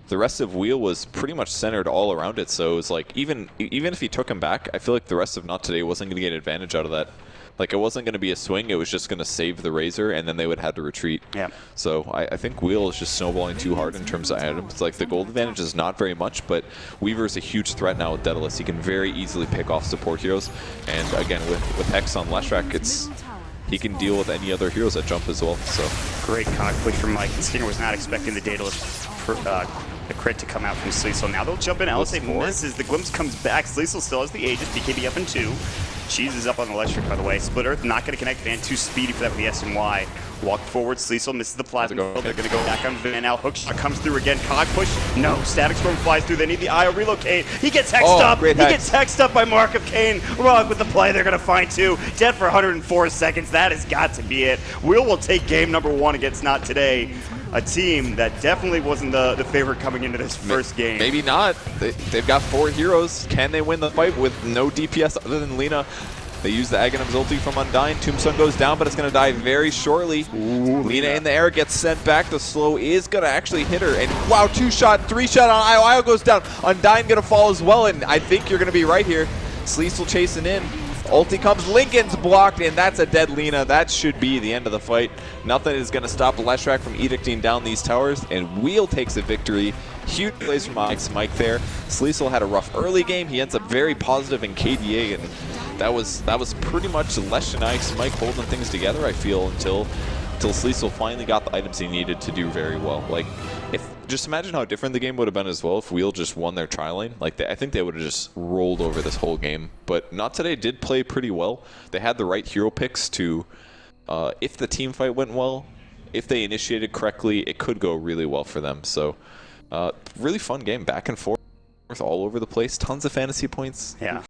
the rest of Wheel was pretty much centered all around it, so it was like, even if he took him back, I feel like the rest of Not Today wasn't going to get advantage out of that. Like, it wasn't going to be a swing, it was just going to save the Razor, and then they would have to retreat. Yeah. So I think Wheel is just snowballing too hard in terms of items. Like, the gold advantage is not very much, but Weaver's a huge threat now with Daedalus. He can very easily pick off support heroes, and again, with Hex on Leshrac, he can deal with any other heroes that jump as well. So great cock push from Mike. Stinger was not expecting the Daedalus the crit to come out from Sleesel. Now they'll jump in. LSA misses. The Glimpse comes back. Sleesel still has the Aegis. BKB up in 2. Cheese is up on the Electric, by the way. Split Earth not going to connect. Van too speedy for that with the SNY. Walk forward. Sleesel misses the Plasma. They're going to go back on Van now. Hookshot comes through again. Cog push. No. Static Storm flies through. They need the IO relocate. He gets hexed up. He gets hexed up by Mark of Cain. Wrong with the play. They're going to find 2. Dead for 104 seconds. That has got to be it. Will take game number 1 against Not Today. A team that definitely wasn't the favorite coming into this first game. Maybe not. They've got 4 heroes. Can they win the fight with no DPS other than Lina? They use the Aghanim's ulti from Undying. Tombstone goes down, but it's going to die very shortly. Lina in the air gets sent back. The slow is going to actually hit her. And wow, 2-shot, 3-shot on IO. IO goes down. Undying going to fall as well, and I think you're going to be right here. Sleesel chasing in. Ulti comes, Lincoln's blocked, and that's a dead Lina. That should be the end of the fight. Nothing is going to stop Leshrac from edicting down these towers, and Wheel takes a victory. Huge plays from Mike there. Sleesel had a rough early game. He ends up very positive in KDA, and that was pretty much Lesh and Mike holding things together, I feel, until Sleesel finally got the items he needed to do very well. Like, just imagine how different the game would have been as well if Wheel just won their tri-lane. Like, I think they would have just rolled over this whole game. But Not Today did play pretty well. They had the right hero picks to, if the team fight went well, if they initiated correctly, it could go really well for them. So, really fun game, back and forth, all over the place, tons of fantasy points. Yeah.